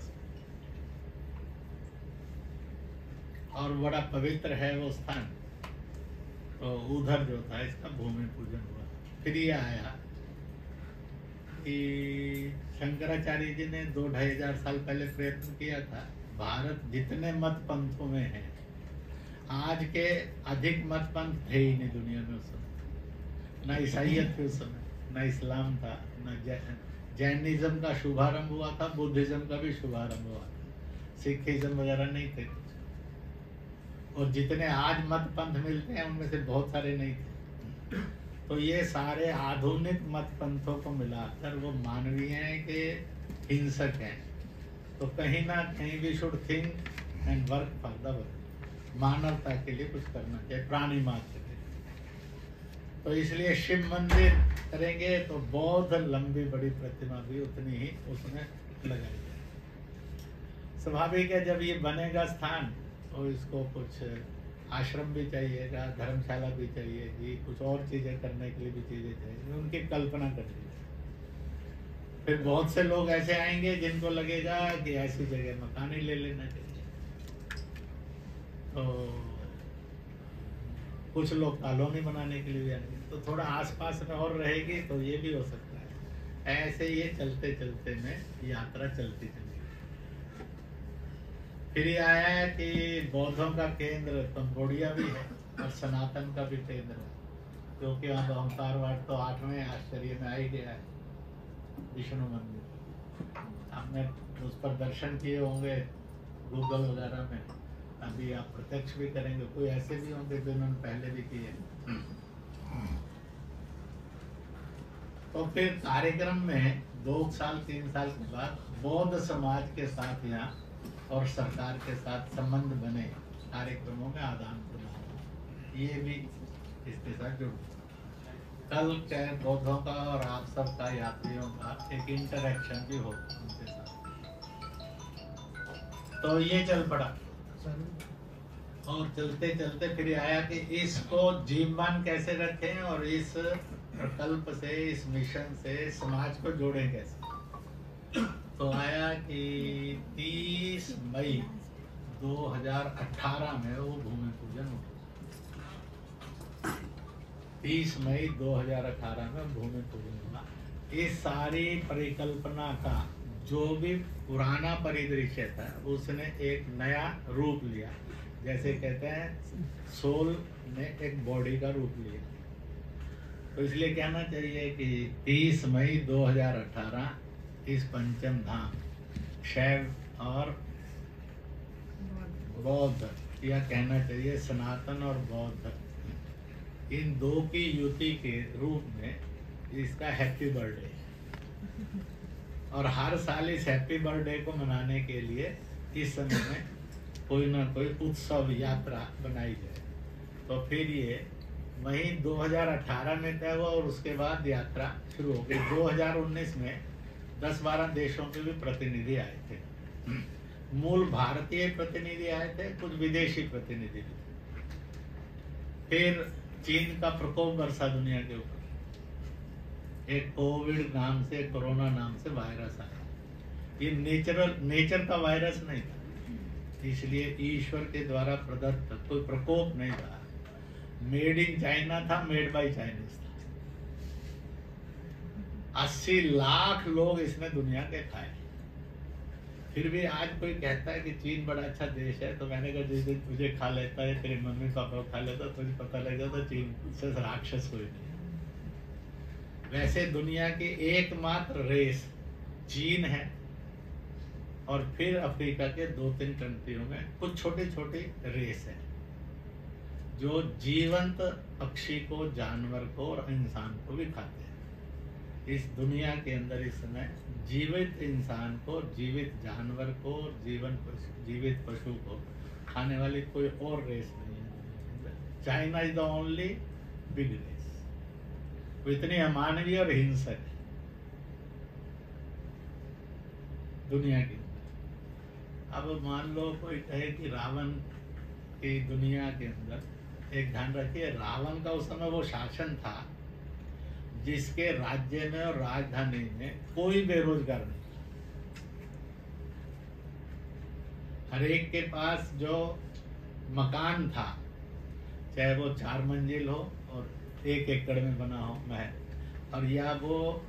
और बड़ा पवित्र है वो स्थान। तो उधर जो था इसका भूमि पूजन हुआ। फिर ये आया कि शंकराचार्य जी ने 2-2,500 साल पहले प्रयत्न किया था। भारत जितने मत पंथों में है, आज के अधिक मत पंथ थे ही नहीं दुनिया में उस समय। न ईसाइयत थी उस समय, न इस्लाम था, न जैनिज्म का शुभारंभ हुआ था, बुद्धिज्म का भी शुभारंभ हुआ था, सिखिज्म वगैरह नहीं थे। और जितने आज मत पंथ मिलते हैं उनमें से बहुत सारे नहीं थे। तो ये सारे आधुनिक मत पंथों को मिलाकर वो मानवीय हैं कि हिंसक हैं। तो कहीं ना कहीं we should think and work for the world, मानवता के लिए कुछ करना चाहिए, प्राणी मात्र के। तो इसलिए शिव मंदिर करेंगे तो बौद्ध लंबी बड़ी प्रतिमा भी उतनी ही उसमें लगाई जाए। स्वाभाविक है जब ये बनेगा स्थान तो इसको कुछ आश्रम भी चाहिएगा, धर्मशाला भी चाहिएगी, कुछ और चीजें करने के लिए भी चीजें चाहिए। उनकी कल्पना करिए। फिर बहुत से लोग ऐसे आएंगे जिनको लगेगा कि ऐसी जगह मकान ही ले लेना चाहिए। तो कुछ लोग कॉलोनी बनाने के लिए भी आएंगे, तो थोड़ा आसपास में और रहेगी तो ये भी हो सकता है। ऐसे ये चलते चलते में यात्रा चलती चलती। फिर ये आया है कि बौद्धों का केंद्र कंबोडिया भी है और सनातन का भी केंद्र है, क्योंकि वहाँ ओंकारवाट तो 8वें आश्चर्य में आ ही गया है, विष्णु मंदिर। आपने उस पर दर्शन किए होंगे गूगल वगैरह में, अभी आप प्रत्यक्ष भी करेंगे। कोई ऐसे भी होंगे जिन्होंने पहले भी किए। तो फिर कार्यक्रम में 2 साल 3 साल के बाद बौद्ध समाज के साथ यहाँ और सरकार के साथ संबंध बने, कार्यक्रमों में आदान प्रदान, ये भी इसके साथ जुड़। कल क्या बौद्धों का और आप सब का, यात्रियों का एक इंटरेक्शन भी होगा उनके साथ। तो ये चल पड़ा और चलते चलते फिर आया कि इसको जीवमान कैसे रखें और इस प्रकल्प से, इस मिशन से समाज को जोड़ें कैसे। तो आया कि 30 मई 2018 में वो भूमि पूजन हुआ। 30 मई 2018 में भूमि पूजन हुआ। इस सारी परिकल्पना का जो भी पुराना परिदृश्य था उसने एक नया रूप लिया। जैसे कहते हैं सोल ने एक बॉडी का रूप लिया। तो इसलिए कहना चाहिए कि 30 मई 2018 इस पंचम धाम शैव और बौद्ध, या कहना चाहिए सनातन और बौद्ध, इन दो की युति के रूप में इसका हैप्पी बर्थडे। और हर साल इस हैप्पी बर्थडे को मनाने के लिए इस समय में कोई ना कोई उत्सव यात्रा बनाई जाए। तो फिर ये वही 2018 में तय हुआ और उसके बाद यात्रा शुरू हो गई। 2019 में 10-12 देशों के भी प्रतिनिधि आए थे। मूल भारतीय प्रतिनिधि आए थे, कुछ विदेशी प्रतिनिधि भी थे। फिर चीन का प्रकोप बरसा दुनिया के ऊपर। एक कोविड नाम से, कोरोना नाम से वायरस आया। ये नेचर का वायरस नहीं था, इसलिए ईश्वर के द्वारा प्रदत्त कोई प्रकोप नहीं था। मेड इन चाइना था, मेड बाय चाइनीज था। 80 लाख लोग इसने दुनिया के खाए। फिर भी आज कोई कहता है कि चीन बड़ा अच्छा देश है, तो मैंने कहा जिस दिन तुझे खा लेता है, तेरे मम्मी पापा को खा लेता, तुझे पता लग जाता चीन से राक्षस कोई नहीं। वैसे दुनिया की एकमात्र रेस चीन है, और फिर अफ्रीका के 2-3 कंट्रियों में कुछ छोटी छोटी रेस है जो जीवंत पक्षी को, जानवर को और इंसान को भी खाते हैं। इस दुनिया के अंदर इस समय जीवित इंसान को, जीवित जानवर को, जीवित पशु को खाने वाली कोई और रेस नहीं है। China is the only big race. वो इतनी अमानवीय और हिंसक है दुनिया की। अब मान लो कोई कहे कि रावण की दुनिया के अंदर, एक ध्यान रखिए, रावण का उस समय वो शासन था जिसके राज्य में और राजधानी में कोई बेरोजगार नहीं, हर एक के पास जो मकान था, चाहे वो 4 मंजिल हो और 1 एकड़ में बना हो महल, और या वो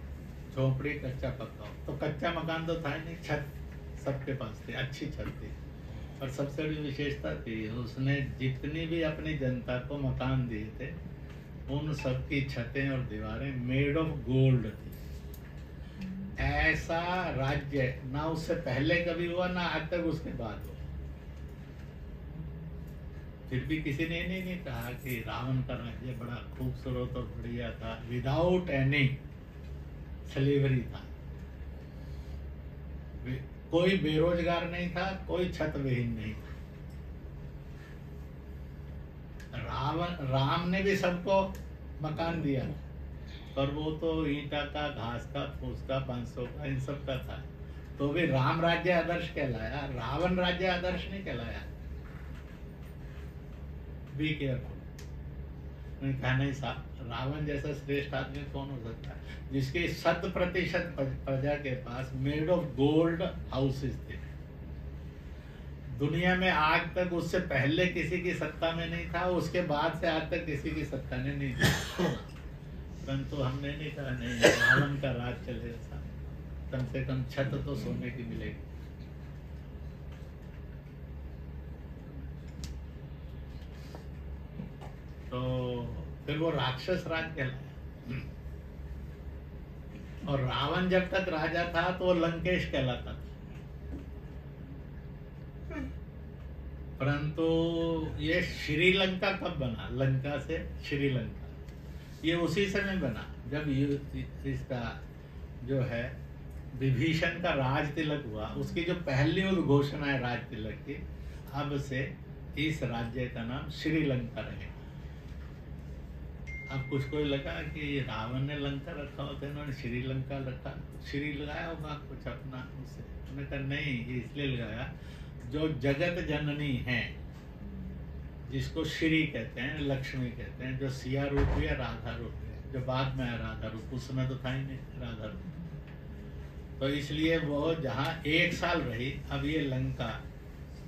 झोपड़ी कच्चा पक्का हो, तो कच्चा मकान तो था ही नहीं, छत सबके पास थी, अच्छी छत थी। और सबसे बड़ी विशेषता थी, उसने जितनी भी अपनी जनता को मकान दिए थे उन सब की छतें और दीवारें मेड ऑफ गोल्ड थी। ऐसा राज्य ना उससे पहले कभी हुआ ना आज तक उसके बाद हुआ। फिर भी किसी ने नहीं कहा कि रावण का राज्य बड़ा खूबसूरत और बढ़िया था, विदाउट एनी स्लेवरी था, कोई बेरोजगार नहीं था, कोई छत विहीन नहीं था। राम ने भी सबको मकान दिया, पर वो तो ईंटा का, घास का, फूस का, बांसों का, इन सब का था, तो भी राम राज्य आदर्श कहलाया, रावण राज्य आदर्श नहीं कहलाया। Be careful. मैंने कहा नहीं साहब, रावण जैसा श्रेष्ठ आदमी कौन हो सकता है जिसकी 100% प्रजा के पास मेड ऑफ गोल्ड हाउसेस थे। दुनिया में आज तक उससे पहले किसी की सत्ता में नहीं था, उसके बाद से आज तक किसी की सत्ता में नहीं थी। परंतु हमने नहीं कहा नहीं, रावण का राज चलेगा, कम से कम छत तो सोने की मिलेगी। तो फिर वो राक्षस राज कहलाया। और रावण जब तक राजा था तो वो लंकेश कहलाता था, परंतु ये श्रीलंका कब बना, लंका से श्रीलंका, ये उसी समय बना जब इसका जो है विभीषण का राज तिलक हुआ। उसकी जो पहली उद्घोषणा है राज तिलक की, अब से इस राज्य का नाम श्रीलंका रहेगा। अब कुछ कोई लगा कि रावण ने लंका रखा होता है, इन्होंने श्रीलंका रखा, श्री लगाया होगा कुछ अपना उससे। उन्होंने कहा नहीं, ये इसलिए लगाया जो जगत जननी है, जिसको श्री कहते हैं, लक्ष्मी कहते हैं, जो सिया रूप है, राधा रूप है, जो बाद में है राधा रूप, उस समय तो था ही नहीं राधा रूप। तो इसलिए वो जहाँ 1 साल रही, अब ये लंका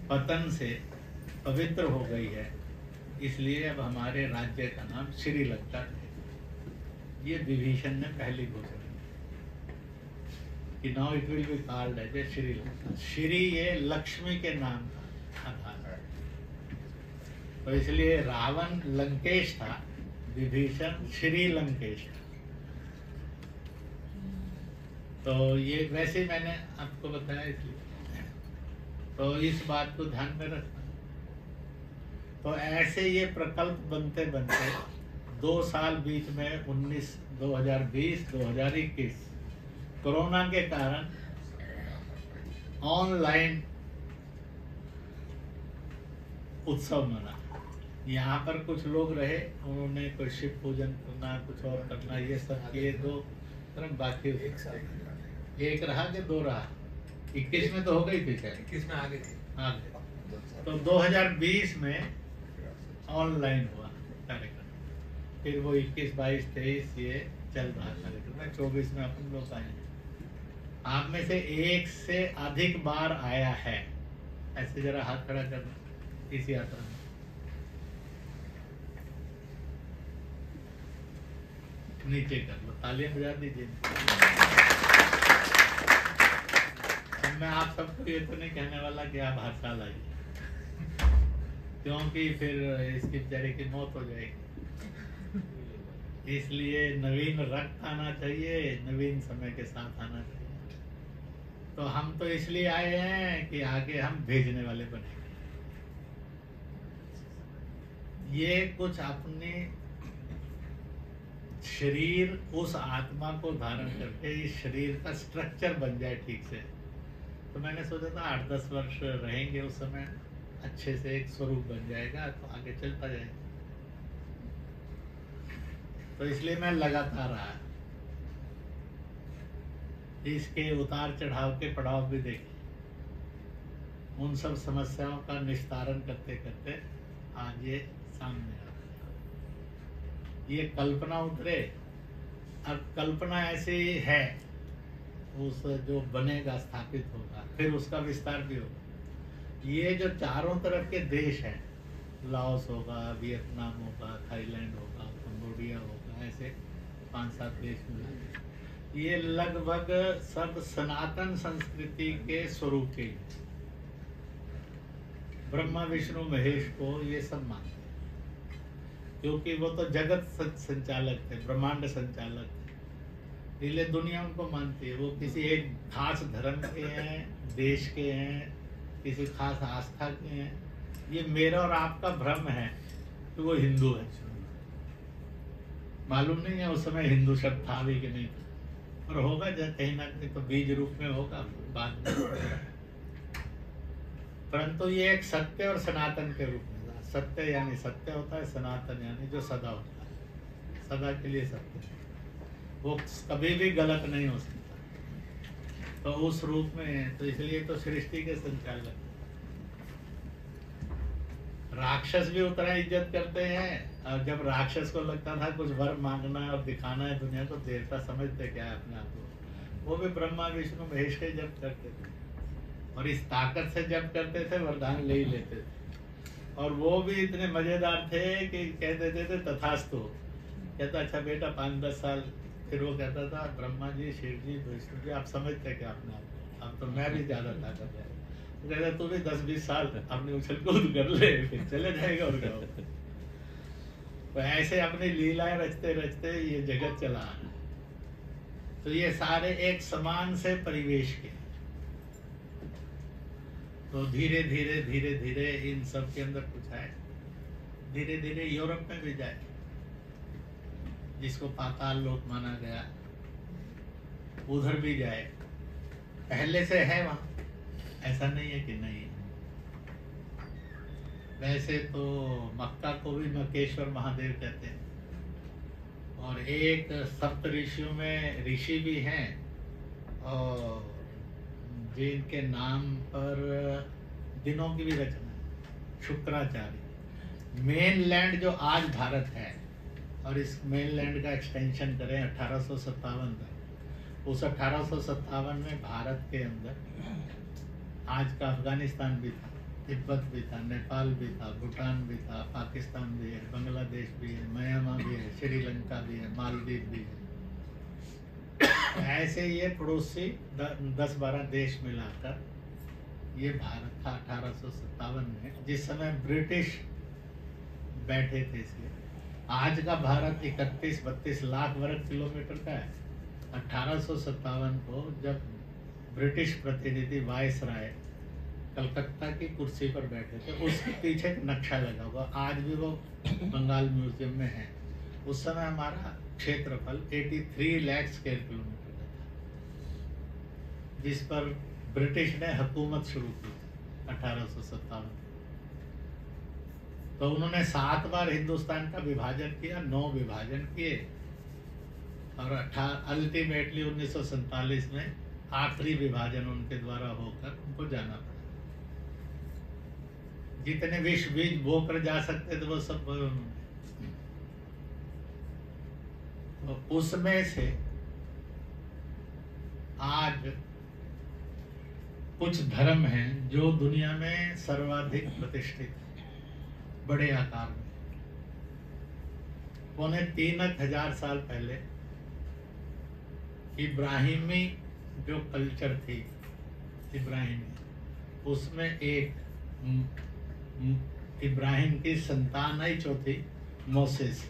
पतन से पवित्र हो गई है, इसलिए अब हमारे राज्य का नाम श्रीलंका है। ये विभीषण ने पहली घोषणा कि now it will be called as Sri Lanka. Shri ये लक्ष्मी के नाम का आधार है, तो इसलिए रावण लंकेश था, विभीषण श्रीलंकेश था। तो ये वैसे ही मैंने आपको बताया इसलिए, तो इस बात को ध्यान में रखना। तो ऐसे ये प्रकल्प बनते बनते 2 साल बीच में 2020-2021 कोरोना के कारण ऑनलाइन उत्सव मना। यहाँ पर कुछ लोग रहे, उन्होंने कोई शिव पूजन करना, कुछ और करना, ये सब किए। 2 तरफ बाकी 1 रहा कि 2 रहा, 21 में तो हो गई थी, 21 में आ गई थी। तो 2020 में ऑनलाइन हुआ कार्यक्रम, फिर वो 21, 22, 23 ये चल रहा कार्यक्रम। 24 में अपन लोग आए हैं। आप में से 1 से अधिक बार आया है, ऐसे जरा हाथ खड़ा करना इस यात्रा में। नीचे कर लो, तालियां बजा दीजिए। मैं आप सबको ये तो नहीं कहने वाला कि आप हर साल आइए, क्योंकि फिर इसकी बेचारे की मौत हो जाएगी। इसलिए नवीन रक्त आना चाहिए, नवीन समय के साथ आना चाहिए। तो हम तो इसलिए आए हैं कि आगे हम भेजने वाले बनेंगे। ये कुछ अपने शरीर, उस आत्मा को धारण करके इस शरीर का स्ट्रक्चर बन जाए ठीक से। तो मैंने सोचा था 8-10 वर्ष रहेंगे, उस समय अच्छे से एक स्वरूप बन जाएगा, तो आगे चलता जाएगा। तो इसलिए मैं लगातार आया। इसके उतार चढ़ाव के पड़ाव भी देखे, उन सब समस्याओं का निस्तारण करते करते आज ये सामने आ गया। ये कल्पना उतरे। अब कल्पना ऐसी है, उस जो बनेगा स्थापित होगा, फिर उसका विस्तार भी होगा। ये जो चारों तरफ के देश हैं, लाओस होगा, वियतनाम होगा, थाईलैंड होगा, कंबोडिया होगा, ऐसे 5-7 देश मिला, ये लगभग सब सनातन संस्कृति के स्वरूप के ब्रह्मा विष्णु महेश को ये सब मानते हैं, क्योंकि वो तो जगत संचालक थे, ब्रह्मांड संचालक थे, इसलिए दुनिया उनको मानती है। वो किसी एक खास धर्म के हैं, देश के हैं, किसी खास आस्था के हैं। ये मेरा और आपका भ्रम है कि वो हिंदू है। मालूम नहीं है उस समय हिंदू शब्द था भी कि नहीं था, और होगा कहीं ना कहीं तो बीज रूप में होगा बाद में। परंतु ये एक सत्य और सनातन के रूप में था। सत्य यानी सत्य होता है, सनातन यानी जो सदा होता है, सदा के लिए सत्य, वो कभी भी गलत नहीं हो सकता। तो उस रूप में, तो इसलिए तो सृष्टि के संचालक। राक्षस भी उतना इज्जत करते हैं, और जब राक्षस को लगता था कुछ वर मांगना है और दिखाना है दुनिया को, देवता समझते क्या है अपने आप को, वो भी ब्रह्मा विष्णु महेश के जप करते थे, और इस ताकत से जप करते थे, वरदान ले ही लेते थे। और वो भी इतने मजेदार थे कि कह देते थे तथास्तु। कहता अच्छा बेटा 5-10 साल, फिर वो कहता था ब्रह्मा जी, शिव जी, विष्णु जी, आप समझते क्या अपने आप को, अब तो मैं भी ज्यादा ताकत है। तो कहता तू भी 10-20 साल अपने उछल कूद कर ले, फिर चले जाएगा। और क्या तो ऐसे अपनी लीलाएं रचते रचते ये जगत चला। तो ये सारे एक समान से परिवेश के, तो धीरे धीरे धीरे धीरे इन सब के अंदर कुछ है, धीरे धीरे यूरोप में भी जाए, जिसको पाताल लोक माना गया, उधर भी जाए। पहले से है वहां, ऐसा नहीं है कि नहीं है। वैसे तो मक्का को भी मक्केश्वर महादेव कहते हैं, और एक सप्त ऋषियों में ऋषि भी हैं, और जिनके नाम पर दिनों की भी रचना है, शुक्राचार्य। मेनलैंड जो आज भारत है, और इस मेनलैंड का एक्सटेंशन करें 1857 तक, उस 1857 में भारत के अंदर आज का अफगानिस्तान भी था, तिब्बत भी था, नेपाल भी था, भूटान भी था, पाकिस्तान भी है, बांग्लादेश भी है, म्यांमार भी है, श्रीलंका भी है, मालदीव भी है। ऐसे ये पड़ोसी 10-12 देश मिलाकर ये भारत था 1857 में, जिस समय ब्रिटिश बैठे थे। इसलिए आज का भारत 31-32 लाख वर्ग किलोमीटर का है। 1857 को जब ब्रिटिश प्रतिनिधि वायसराय कलकत्ता की कुर्सी पर बैठे थे, उसके पीछे एक नक्शा लगा हुआ, आज भी वो बंगाल म्यूजियम में है। उस समय हमारा क्षेत्रफल 83 लाख स्क्वायर किलोमीटर का था, जिस पर ब्रिटिश ने हुकूमत शुरू की 1857। तो उन्होंने 7 बार हिंदुस्तान का विभाजन किया, 9 विभाजन किए, और अल्टीमेटली 1947 में आखिरी विभाजन उनके द्वारा होकर उनको जाना पड़ा। जितने विश्व बीज बोकर जा सकते थे वो सब बोए उन्होंने। तो उसमें से आज कुछ धर्म हैं जो दुनिया में सर्वाधिक प्रतिष्ठित है, बड़े आकार में। 2,500 साल पहले इब्राहिमी जो कल्चर थी, इब्राहिमी, उसमें एक इब्राहिम की संतान आई चौथी, मोसेस,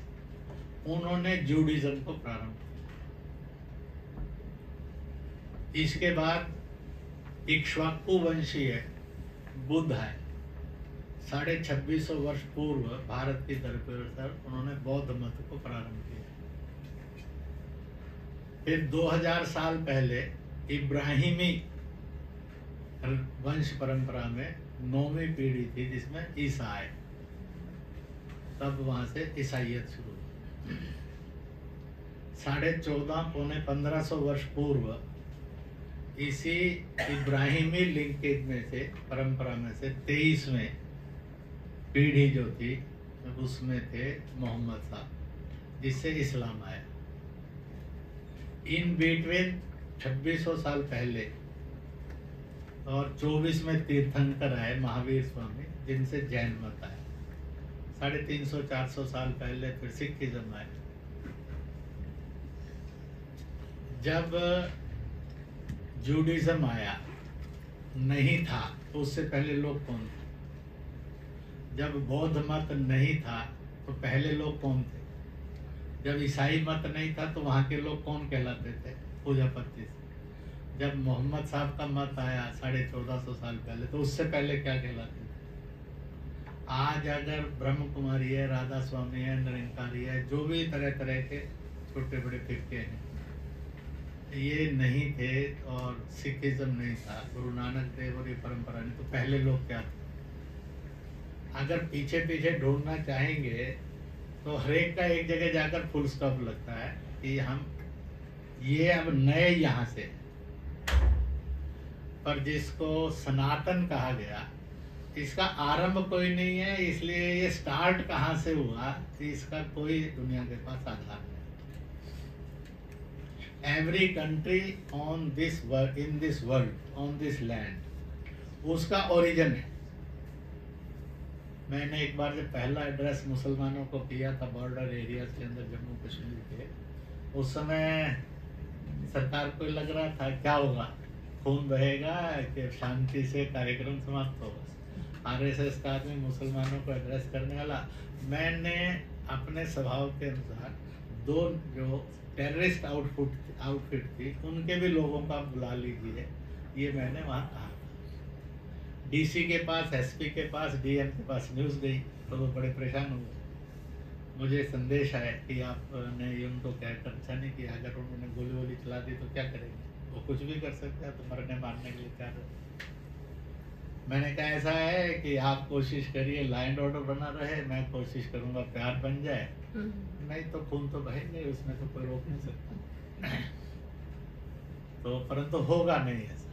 उन्होंने जूडिज्म को प्रारंभ किया। इसके बाद इक्ष्वाकु वंशीय बुद्ध है, 2650 वर्ष पूर्व भारत की धरती पर उन्होंने बौद्ध मत को प्रारंभ किया। फिर 2000 साल पहले इब्राहिमी वंश परंपरा में 9वीं पीढ़ी थी, जिसमें ईसा आए, तब वहां से ईसाइयत शुरू हुई। 1450 पौने 1500 वर्ष पूर्व इसी इब्राहिमी लिंकेज में से, परंपरा में से 23वें पीढ़ी जो थी उसमें थे मोहम्मद साहब, जिससे इस्लाम आया। इन बिटवीन 2600 साल पहले और 24 में तीर्थंकर आए महावीर स्वामी, जिनसे जैन मत आया। 350-400 साल पहले फिर सिखिज्म आया। जब जूडिज्म आया नहीं था तो उससे पहले लोग कौन थे? जब बौद्ध मत नहीं था तो पहले लोग कौन थे? जब ईसाई मत नहीं था तो वहाँ के लोग कौन कहलाते थे? पूजा पत्ती से। जब मोहम्मद साहब का मत आया 1450 साल पहले तो उससे पहले क्या कहलाते थे? आज अगर ब्रह्म कुमारी है, राधा स्वामी है, निरंकारी है, जो भी तरह तरह के छोटे बड़े फिरके हैं, ये नहीं थे और सिखिज्म नहीं था, गुरु नानक देव और ये परंपरा नहीं, तो पहले लोग क्या थे? अगर पीछे पीछे ढूंढना चाहेंगे तो हरेक का एक जगह जाकर फुल स्टॉप लगता है कि हम ये अब नए यहाँ से। पर जिसको सनातन कहा गया, इसका आरंभ कोई नहीं है, इसलिए ये स्टार्ट कहाँ से हुआ इसका कोई दुनिया के पास आधार नहीं। Every country on this world, in this world, on this land, उसका ओरिजिन है। मैंने एक बार जब पहला एड्रेस मुसलमानों को किया था बॉर्डर एरियाज के अंदर जम्मू कश्मीर के, उस समय सरकार को लग रहा था क्या होगा, खून बहेगा कि शांति से कार्यक्रम समाप्त होगा। आरएसएस का आदमी मुसलमानों को एड्रेस करने वाला। मैंने अपने स्वभाव के अनुसार दो जो टेररिस्ट आउटफिट थी उनके भी लोगों का बुला लीजिए, ये मैंने वहाँ कहा। डीसी के पास, एसपी के पास, डीएम के पास न्यूज़ गई तो वो बड़े परेशान हो गए। मुझे संदेश आया कि आपने उनको कहकर अच्छा नहीं किया, अगर उन्होंने गोली वोली चला दी तो क्या करेंगे? वो कुछ भी कर सकते हैं, तो मरने मारने के लिए तैयार है। मैंने कहा ऐसा है कि आप कोशिश करिए लॉ एंड ऑर्डर बना रहे, मैं कोशिश करूँगा प्यार बन जाए, नहीं तो खून तो बहेंगे, उसमें तो कोई रोक नहीं सकता। तो परंतु होगा नहीं ऐसा।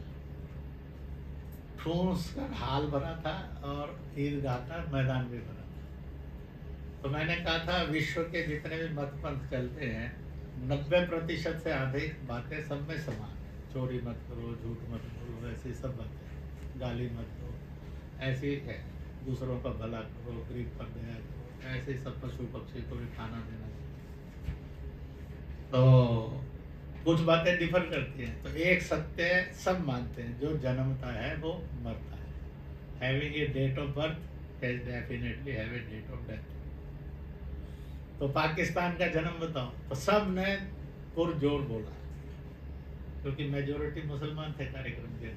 ठूंस का हाल बना था और ईदगाह का मैदान भी बना था। तो मैंने कहा था विश्व के जितने भी मत पंथ चलते हैं 90% से अधिक बातें सब में समान है। चोरी मत करो, झूठ मत करो, ऐसी सब बातें, गाली मत दो, ऐसी है। दूसरों का भला करो, गरीब पर दया करो, ऐसे सब पशु पक्षी को भी खाना देना चाहिए। तो कुछ बातें डिफर करती हैं। तो एक सत्य सब मानते हैं, जो जन्मता है वो मरता है। Having a date of birth has definitely have a date of death. तो पाकिस्तान का जन्म बताओ तो सब ने पुरजोर बोला, क्योंकि मेजोरिटी मुसलमान थे कार्यक्रम के।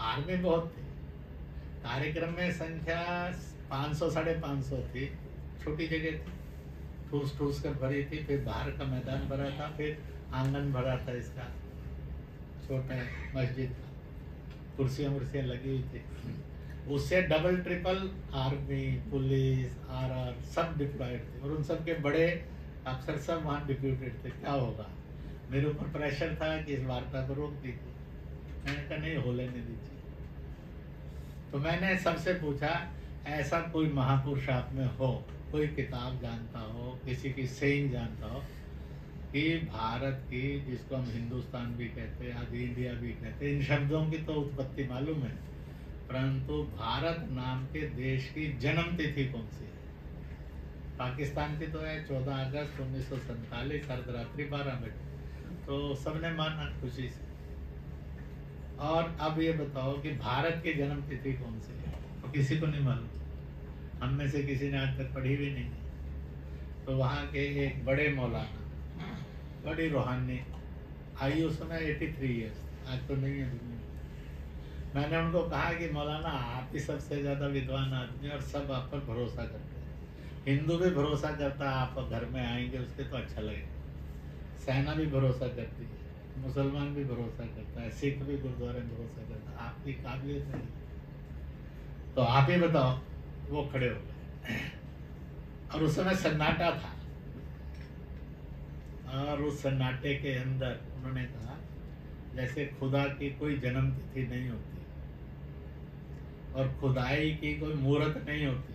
आर्मी बहुत थी, कार्यक्रम में संख्या 500-550 थी, छोटी जगह थी, ठूस ठूस कर भरी थी। फिर बाहर का मैदान भरा था, फिर आंगन भरा था, इसका छोटा मस्जिद था, कुर्सियाँ वुर्सियाँ लगी हुई थी। उससे double triple army, police, RR सब डिप्लॉयड थे, और उन सब के बड़े अफसर सब वहाँ डिप्यूटेड थे। क्या होगा? मेरे ऊपर प्रेशर था कि इस वार्ता को रोक दीजिए। मैंने कहा नहीं, हो लेने दीजिए। तो मैंने सबसे पूछा, ऐसा कोई महापुरुष आप में हो, कोई किताब जानता हो, किसी की सेइंग जानता हो कि भारत की, जिसको हम हिंदुस्तान भी कहते हैं, आदि इंडिया भी कहते हैं, इन शब्दों की तो उत्पत्ति मालूम है, परंतु भारत नाम के देश की जन्म तिथि कौन सी है? पाकिस्तान की तो है 14 अगस्त 1947 अर्धरात्रि 12 बजे। तो सबने माना खुशी से। और अब ये बताओ कि भारत की जन्म तिथि कौन सी है? तो किसी को नहीं मालूम। हम में से किसी ने आज तक पढ़ी भी नहीं। तो वहाँ के एक बड़े मौलाना, बड़ी रूहानी, आयु उस समय 83 ईयर्स, आज तो नहीं है दुनिया। मैंने उनको कहा कि मौलाना आप ही सबसे ज़्यादा विद्वान आदमी, और सब आप पर भरोसा करते हैं। हिंदू भी भरोसा करता है, आप घर में आएंगे उसके तो अच्छा लगेगा। सेना भी भरोसा करती है, मुसलमान भी भरोसा करता है, सिख भी गुरुद्वारे में भरोसा करता है, आपकी काबिलियत नहीं, तो आप ही बताओ। वो खड़े हो गए और उस समय सन्नाटा था, और उस सन्नाटे के अंदर उन्होंने कहा जैसे खुदा की कोई जन्म तिथि नहीं होती और खुदाई की कोई मूर्त नहीं होती,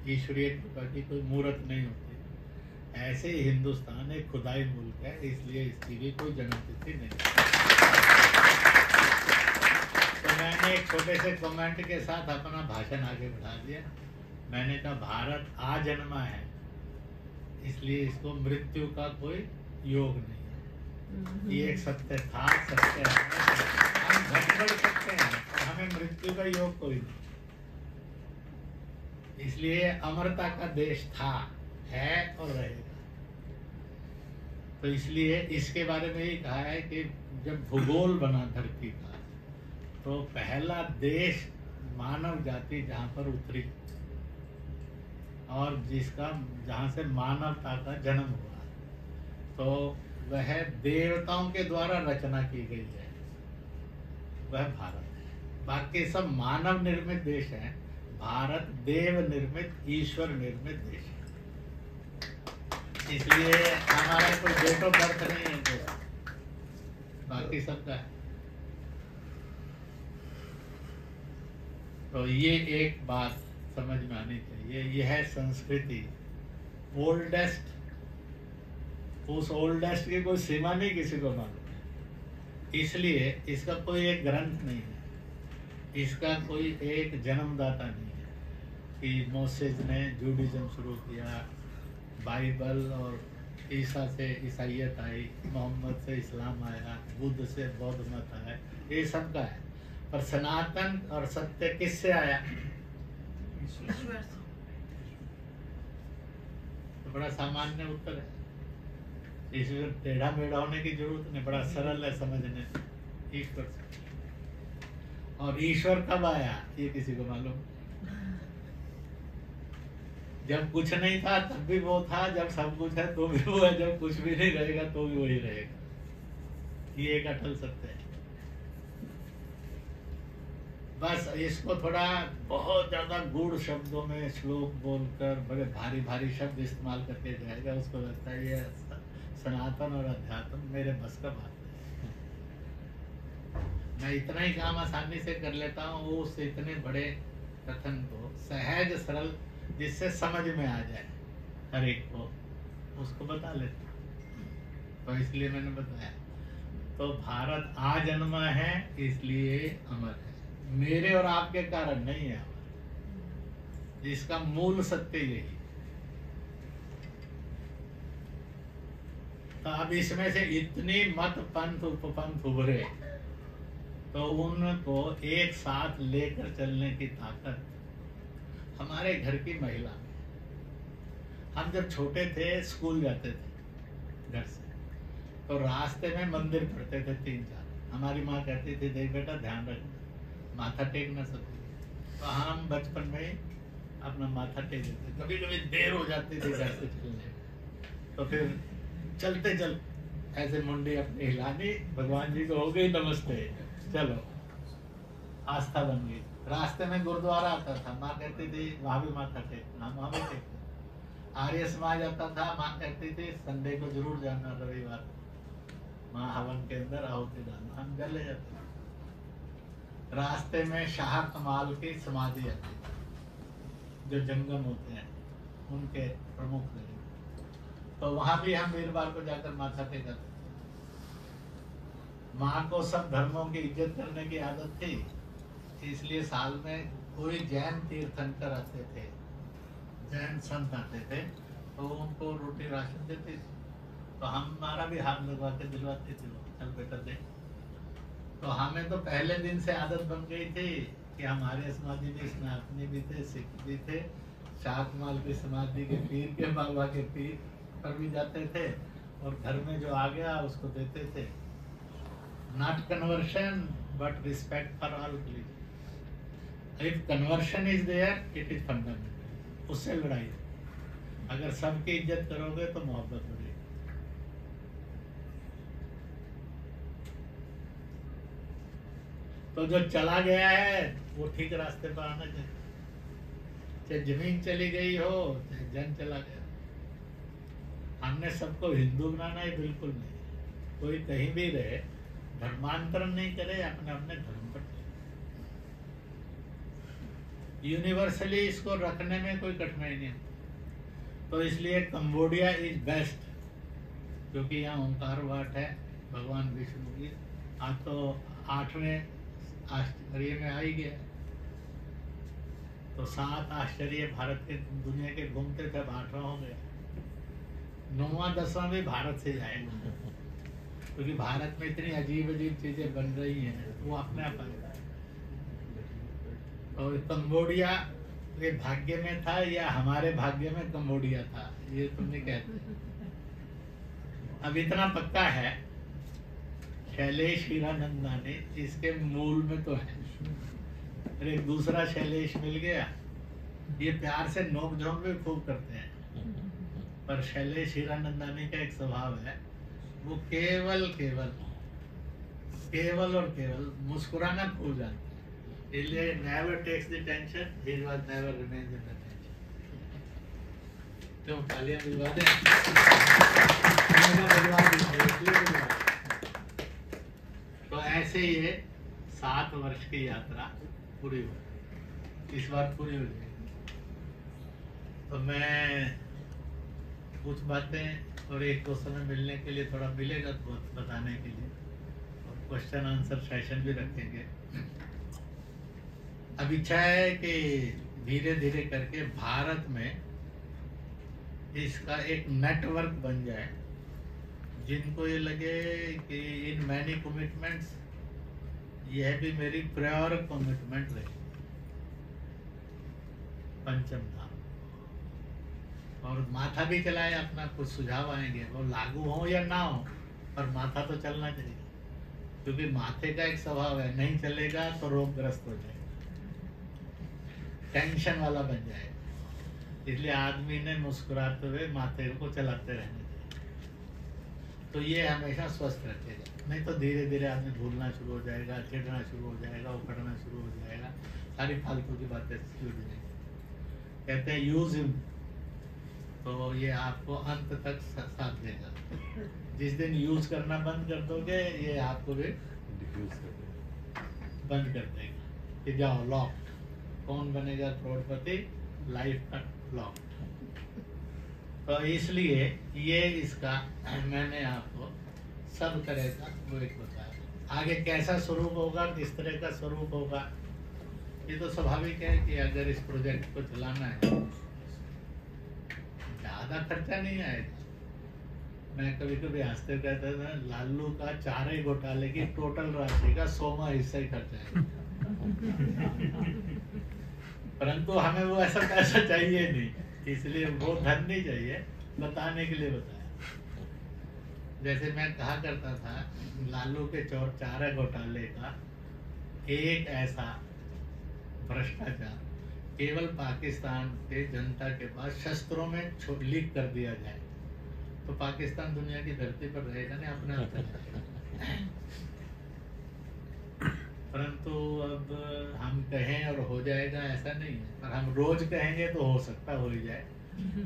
ईश्वरीय कृपा की कोई मूर्त नहीं होती, ऐसे ही हिंदुस्तान एक खुदाई मुल्क है, इसलिए इसकी भी कोई जन्म तिथि नहीं। तो मैंने एक छोटे से कमेंट के साथ अपना भाषण आगे बढ़ा दिया। मैंने कहा भारत आजन्मा है, इसलिए इसको मृत्यु का कोई योग नहीं है। ये एक सत्य था, सत्य है। हम घट बढ़ सकते हैं और हमें मृत्यु का योग कोई नहीं। इसलिए अमरता का देश था, है और रहेगा। तो इसलिए इसके बारे में ही कहा है कि जब भूगोल बना धरती का, तो पहला देश मानव जाति जहाँ पर उतरी और जहाँ से मानवता का जन्म हुआ, तो वह देवताओं के द्वारा रचना की गई है, वह भारत है। बाकी सब मानव निर्मित देश हैं, भारत देव निर्मित, ईश्वर निर्मित देश है। इसलिए हमारा कोई डेट ऑफ बर्थ नहीं है, बाकी सबका है। तो ये एक बात समझ में आनी चाहिए। यह है संस्कृति, ओल्डेस्ट। उस ओल्डेस्ट की कोई सीमा नहीं किसी को मालूम, इसलिए इसका कोई एक ग्रंथ नहीं है, इसका कोई एक जन्मदाता नहीं है कि मोसेस ने जूडिज्म शुरू किया, बाइबल और ईसा से ईसाइयत आई, मोहम्मद से इस्लाम आया, बुद्ध से बौद्ध मत आया, ये सब का है। पर सनातन और सत्य किससे आया? ईश्वर। तो बड़ा सामान्य उत्तर है। ईश्वर टेढ़ा मेढ़ा होने की जरूरत नहीं, बड़ा सरल है समझने, ईश्वर से। और ईश्वर कब आया ये किसी को मालूम? जब कुछ नहीं था तब भी वो था, जब सब कुछ है तो भी वो है, जब कुछ भी नहीं रहेगा तो भी वही रहेगा। ये एक अटल सत्य है। बस इसको थोड़ा बहुत ज्यादा गूढ़ शब्दों में श्लोक बोलकर बड़े भारी भारी शब्द इस्तेमाल करके जाएगा, उसको लगता है ये सनातन और अध्यात्म मेरे बस का बात है। मैं इतना ही काम आसानी से कर लेता हूँ, उस इतने बड़े कथन को सहज सरल जिससे समझ में आ जाए हर एक को, उसको बता लेता हूँ। तो इसलिए मैंने बताया। तो भारत आजन्मा है, इसलिए अमर है, मेरे और आपके कारण नहीं है अमर। इसका मूल सत्य यही। तो अब इसमें से इतनी मत पंथ उपपंथ उभरे, तो उनको एक साथ लेकर चलने की ताकत हमारे घर की महिला में। हम जब छोटे थे स्कूल जाते थे घर से, तो रास्ते में मंदिर पड़ते थे 3-4। हमारी माँ कहती थी देख बेटा ध्यान रखना, माथा टेक ना सकते। तो हम बचपन में अपना माथा टेक देते। कभी कभी देर हो जाती थी घर से चलने, तो फिर चलते चल ऐसे मुंडी अपनी हिलानी, भगवान जी को हो गई नमस्ते, चलो आस्था बन गई। रास्ते में गुरुद्वारा आता था, माँ कहती थी वहां भी माथा टेकना, हम वहां भी टेकते। आर्य समाज आता था, माँ कहती थी संडे को जरूर जाना, रविवार माँ हवन के अंदर आहुति डालना, हम चले जाते। रास्ते में शाह कमाल की समाधि आती थी, जो जंगम होते हैं उनके प्रमुख थे, तो वहां भी हम वीरवार को जाकर माथा टेकते। माँ को सब धर्मों की इज्जत करने की आदत थी, इसलिए साल में कोई जैन तीर्थंकर आते थे, जैन संत आते थे, तो उनको रोटी राशन देते थे। तो हमारा भी हाथ लगवा के दिलवाते थे, चल बेटा दे। तो हमें तो पहले दिन से आदत बन गई थी कि हमारे समाधि भी स्नातनी भी थे, सिख भी थे, शाकमाल की समाधि के पीर के बाबा के पीर पर भी जाते थे, और घर में जो आ गया उसको देते थे। Not conversion but respect for all religion. If conversion is there it is fundamental. उससे लड़ाई। अगर सबकी इज्जत करोगे तो मोहब्बत बढ़ेगी। तो जो चला गया है वो ठीक रास्ते पर आना चाहिए। चाहे जमीन चली गई हो, चाहे जन चला गया। हमने सबको हिंदू बनाना ही बिल्कुल नहीं। कोई कहीं भी रहे, धर्मांतरण नहीं करे, अपने अपने धर्म पर यूनिवर्सली इसको रखने में कोई कठिनाई नहीं। तो इसलिए कंबोडिया इज बेस्ट, क्योंकि यहाँ ओंकार वाट है भगवान विष्णु की। आज तो 8वें आश्चर्य में आ ही गया। तो 7 आश्चर्य भारत के दुनिया के घूमते थे, 8वां हो गया। 9वां 10वां भी भारत से जाएगा, क्योंकि भारत में इतनी अजीब अजीब चीजें बन रही हैं, वो अपने आप आएगा। और कंबोडिया ये भाग्य में था या हमारे भाग्य में कंबोडिया था, ये तुम नहीं कहते। अब इतना पक्का है, शैलेश हीरानंदानी इसके मूल में तो है। और एक दूसरा शैलेश मिल गया, ये प्यार से नोक झोंक भी खूब करते हैं, पर शैलेश हीरानंदानी का एक स्वभाव है, वो केवल और केवल मुस्कुराना भूल जाते हैं। इसलिए never takes the tension, he was never remains in the tension। क्यों तालियां बजवा दें? तो ऐसे ये 7 वर्ष की यात्रा पूरी हो, इस बार पूरी हो जाएगी। तो मैं कुछ बातें और एक दोस्तों में मिलने के लिए थोड़ा मिलेगा तो बताने के लिए, और क्वेश्चन आंसर सेशन भी रखेंगे। अब इच्छा है कि धीरे धीरे करके भारत में इसका एक नेटवर्क बन जाए, जिनको ये लगे कि इन मैनी कमिटमेंट्स यह भी मेरी प्रायर कमिटमेंट रही। पंचम धाम और माथा भी चलाए अपना, कुछ सुझाव आएंगे, वो लागू हो या ना हो, पर माथा तो चलना चाहिए, क्योंकि माथे का एक स्वभाव है, नहीं चलेगा तो रोगग्रस्त हो जाएगा, टेंशन वाला बन जाएगा। इसलिए आदमी ने मुस्कुराते हुए माथे को चलाते रहना चाहिए, तो ये हमेशा स्वस्थ रखेगा। नहीं तो धीरे धीरे आदमी भूलना शुरू हो जाएगा, चिढ़ना शुरू हो जाएगा, उखड़ना शुरू हो जाएगा, सारी फालतू की बातें छूट जाएंगी। कहते हैं यूज हिम, तो ये आपको अंत तक साथ देगा। जिस दिन यूज करना बंद कर दोगे, ये आपको भी बंद कर देगा कि जाओ लॉक। कौन बनेगा करोड़पति? लाइफ का लॉक। तो इसलिए ये इसका मैंने आपको सब तरह का वो एक बताया। आगे कैसा स्वरूप होगा, किस तरह का स्वरूप होगा, ये तो स्वाभाविक है कि अगर इस प्रोजेक्ट को चलाना है ज्यादा खर्चा नहीं आएगा। मैं कभी कभी हंसते कहता था, लालू का चारे घोटाले की टोटल राशि का 100वां हिस्सा ही खर्चा है। परंतु हमें वो ऐसा पैसा चाहिए नहीं, इसलिए वो धन नहीं चाहिए, बताने के लिए बताया। जैसे मैं कहा करता था, लालू के चारे घोटाले का एक ऐसा भ्रष्टाचार केवल पाकिस्तान के जनता के पास शस्त्रों में लीक कर दिया जाए तो पाकिस्तान दुनिया की धरती पर रहेगा नहीं, अपने आप रहेगा। परंतु अब हम कहें और हो जाएगा ऐसा नहीं है, पर हम रोज कहेंगे तो हो सकता हो ही जाए।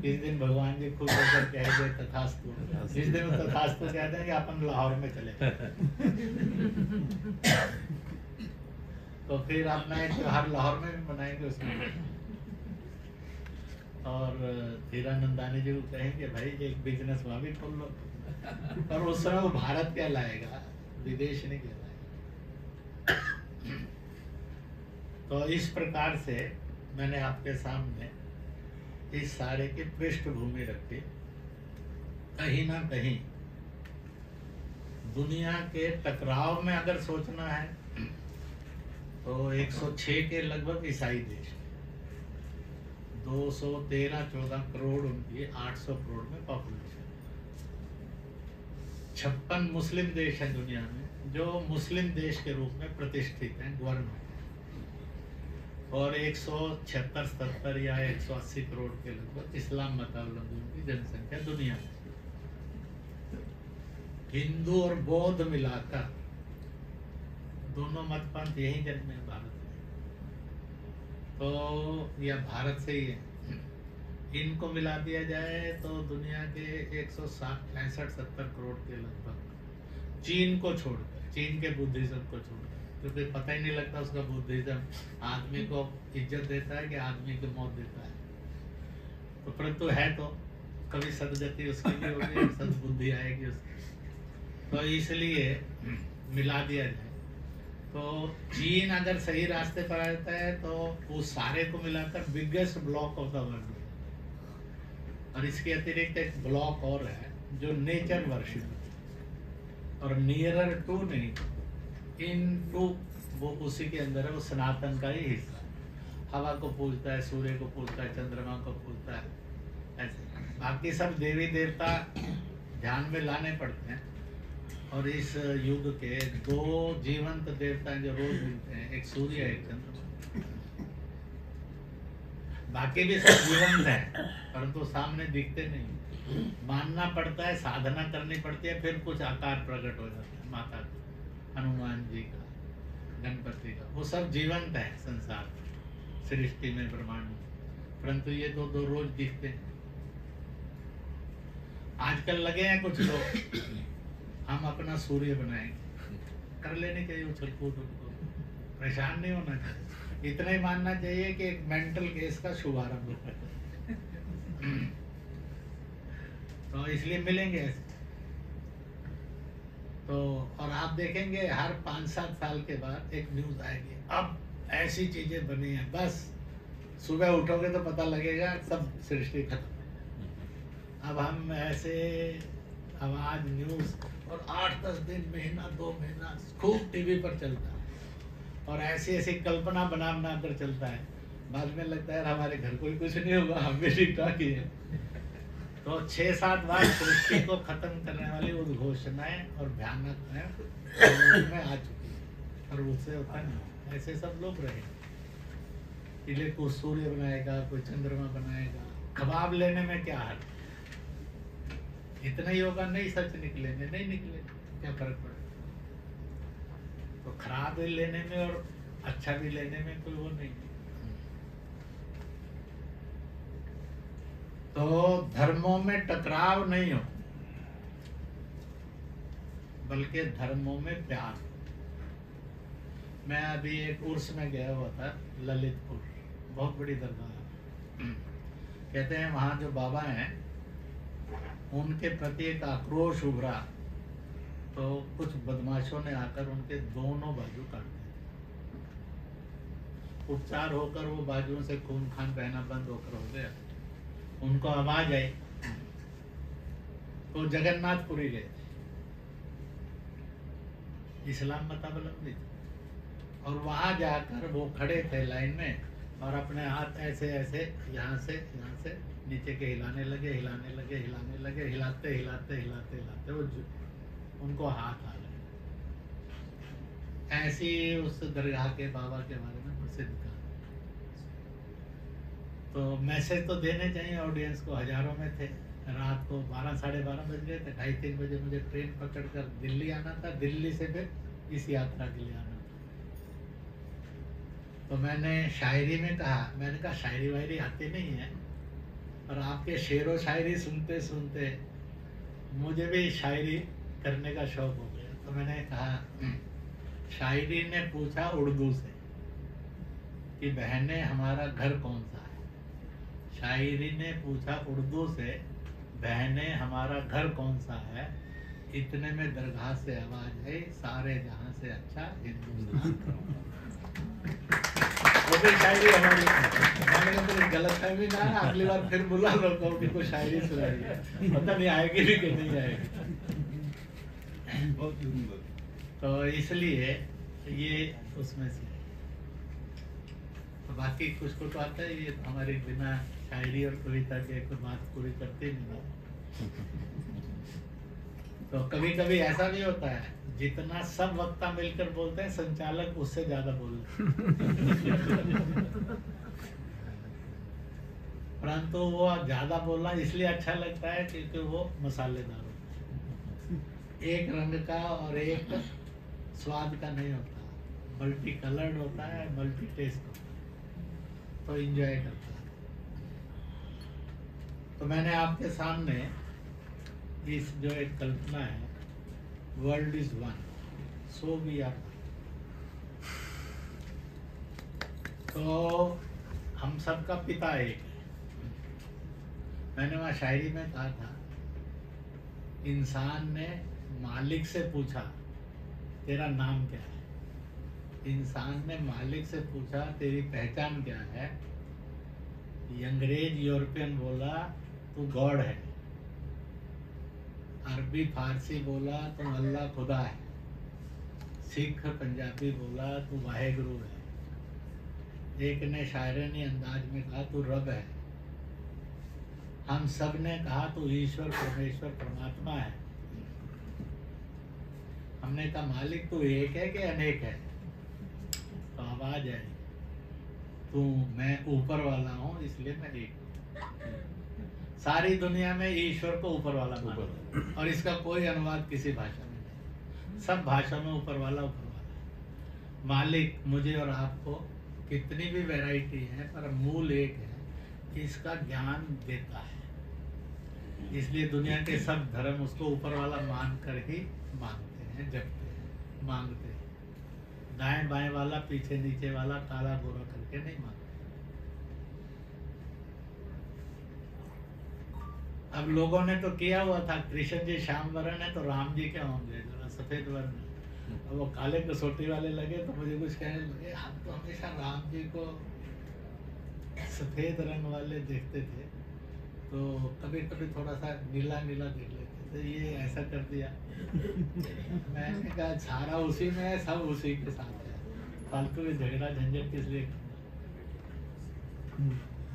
इस दिन भगवान जी खुद होकर कह दे तथास्तु, जिस दिन तथास्तु कह देंगे अपन लाहौर में चले तो फिर अपना एक त्योहार लाहौर में भी मनाएंगे उसमें। और हीरानंदानी जी को कहेंगे भाई एक बिजनेस वहां भी खोल लो, पर उस समय वो भारत कहलाएगा, विदेश नहीं कहलाएगा। तो इस प्रकार से मैंने आपके सामने इस सारे की पृष्ठभूमि रखी। कहीं ना कहीं दुनिया के टकराव में अगर सोचना है तो 106 के लगभग ईसाई देश, 213-14 करोड़ उनकी, 800 करोड़ में पॉपुलेशन। 56 मुस्लिम देश है दुनिया में जो मुस्लिम देश के रूप में प्रतिष्ठित हैं गवर्नमेंट, और 176-77 या 180 करोड़ के लगभग इस्लाम मतावलंबियों की जनसंख्या दुनिया में। हिंदू और बौद्ध मिलाकर दोनों मत पंथ यही जन्मे भारत में, तो यह भारत से ही है। इनको मिला दिया जाए तो दुनिया के 160-65-70 करोड़ के लगभग चीन को छोड़कर, चीन के बुद्धिज्म को छोड़कर, क्योंकि पता ही नहीं लगता उसका बुद्धिज्म आदमी को इज्जत देता है कि आदमी को मौत देता है। तो परंतु है तो कभी सदगति उसकी भी होगी और सद्बुद्धि आएगी उसकी, तो इसलिए मिला दिया जाए। तो चीन अगर सही रास्ते पर आता है तो वो सारे को मिलाकर biggest block of the world. और इसके अतिरिक्त एक ब्लॉक और है जो नेचर वर्शिप, और नियरर टू नहीं, इन टू, वो उसी के अंदर है, वो सनातन का ही हिस्सा है। हवा को पूजता है, सूर्य को पूजता है, चंद्रमा को पूजता है, ऐसे। बाकी सब देवी देवता ध्यान में लाने पड़ते हैं। और इस युग के दो जीवंत देवता जो रोज मिलते हैं, एक सूर्य एक चंद्रमा। बाकी भी सब जीवंत है परंतु सामने दिखते नहीं, मानना पड़ता है, साधना करनी पड़ती है, फिर कुछ आकार प्रकट हो जाता है। माता का, हनुमान जी का, गणपति का, वो सब जीवंत है संसार सृष्टि में, ब्रह्मांड में, परंतु ये दो दो रोज दिखते हैं। आजकल लगे हैं कुछ लोग हम अपना सूर्य बनाएंगे, कर लेनी चाहिए उछल कूद, उनको परेशान नहीं होना चाहिए, इतना ही मानना चाहिए कि एक मेंटल केस का शुभारंभ होता है। तो इसलिए मिलेंगे ऐसे। तो और आप देखेंगे हर 5-7 साल के बाद एक न्यूज आएगी, अब ऐसी चीजें बनी हैं, बस सुबह उठोगे तो पता लगेगा सब सृष्टि खत्म। अब हम ऐसे आवाज न्यूज और 8-10 दिन, महीना 2 महीना खूब टीवी पर चलता है, और ऐसी ऐसी कल्पना बना बना कर चलता है। बाद में लगता है हमारे घर को ही कुछ नहीं होगा, हम भी ठीक ठाक ही है। तो 6-7 बार सृष्टि को खत्म करने वाली उद्घोषणाएं और भयानक में आ चुकी है, और उससे होता नहीं। ऐसे सब लोग रहे, इसलिए कोई सूर्य बनाएगा, कोई चंद्रमा बनाएगा। खबाब लेने में क्या हाल, इतना ही होगा, नहीं सच निकलेंगे, नहीं निकले, क्या फर्क पड़ेगा। तो खराब भी लेने में और अच्छा भी लेने में कोई वो नहीं। तो धर्मों में टकराव नहीं हो, बल्कि धर्मों में प्यार। मैं अभी एक उर्स में गया हुआ था, ललितपुर, बहुत बड़ी दरगाह है। कहते हैं वहाँ जो बाबा हैं उनके प्रति एक आक्रोश उभरा, तो कुछ बदमाशों ने आकर उनके दोनों बाजू काट दिए। उपचार होकर वो बाजुओं से खून खान बहना बंद होकर हो गया। उनको आवाज आई तो जगन्नाथपुरी गए, इस्लाम मतावलंबी, और वहां जाकर वो खड़े थे लाइन में, और अपने हाथ ऐसे ऐसे यहाँ से नीचे के हिलाने लगे, हिलाते हिलाते वो उनको हाथ आ गए। ऐसी उस दरगाह के बाबा के बारे में प्रसिद्ध था। तो मैसेज तो देने चाहिए ऑडियंस को, हजारों में थे। रात को 12-12:30 बज गए थे, 2:30-3 बजे मुझे ट्रेन पकड़कर दिल्ली आना था, दिल्ली से फिर इस यात्रा के लिए आना था। तो मैंने शायरी में कहा, मैंने कहा शायरी वायरी आती नहीं है, और आपके शेर व शायरी सुनते सुनते मुझे भी शायरी करने का शौक हो गया। तो मैंने कहा, शायरी ने पूछा उर्दू से कि बहने हमारा घर कौन सा है। शायरी ने पूछा उर्दू से, बहने हमारा घर कौन सा है। इतने में दरगाह से आवाज आई, सारे जहां से अच्छा हिंदुस्तान। वो भी शायरी हमारी, मैंने कहा तो गलत फहमी ना, अगली बार फिर बुला लो कि कोई शायरी सुनाइए, पता नहीं आएगी भी कि नहीं आएगी। तो इसलिए ये उसमें से, तो बाकी कुछ को तो आता है, ये हमारी बिना शायरी और कविता के कोई बात पूरी करते नहीं। तो कभी कभी ऐसा भी होता है, जितना सब वक्ता मिलकर बोलते हैं, संचालक उससे ज्यादा बोलते हैं। परंतु वो ज्यादा बोलना इसलिए अच्छा लगता है क्योंकि वो मसालेदार होता है, एक रंग का और एक स्वाद का नहीं होता, मल्टी कलर्ड होता है, मल्टी टेस्ट होता है, तो एंजॉय करता है। तो मैंने आपके सामने इस जो एक कल्पना है world is one, so we are. तो हम सबका पिता एक है। मैंने वहाँ शायरी में कहा था, इंसान ने मालिक से पूछा तेरा नाम क्या है। इंसान ने मालिक से पूछा तेरी पहचान क्या है। अंग्रेज यूरोपियन बोला तू गॉड है। अरबी फारसी बोला तू अल्लाह खुदा है। सिख पंजाबी बोला तू वाहेगुरु है। एक ने शायरानी अंदाज में कहा तू रब है। हम सब ने कहा तू ईश्वर परमेश्वर परमात्मा है। हमने कहा मालिक तू एक है कि अनेक है। तो आवाज आई, तू मैं ऊपर वाला हूँ इसलिए मैं एक हूँ। सारी दुनिया में ईश्वर को ऊपर वाला मानते हैं और इसका कोई अनुवाद किसी भाषा में नहीं। सब भाषा में ऊपर वाला है। मालिक मुझे और आपको कितनी भी वैरायटी है पर मूल एक है, इसका ज्ञान देता है। इसलिए दुनिया के सब धर्म उसको ऊपर वाला मान कर ही मानते हैं, जपते हैं, मांगते हैं। दाएं बाएं वाला, पीछे नीचे वाला, काला गोरा करके नहीं मानते। अब लोगों ने तो किया हुआ था, कृष्ण जी श्याम वर्ण है तो राम जी क्या होंगे, जरा सफेद वर्ण। वो काले कसौटी वाले लगे तो मुझे कुछ कहने लगे, हम तो हमेशा राम जी को सफेद रंग वाले देखते थे, तो कभी कभी थोड़ा सा नीला नीला देख लेते थे, ये ऐसा कर दिया। मैंने कहा सारा उसी में है, सब उसी के साथ है, फालतू में झगड़ा झंझट किस लिए करना।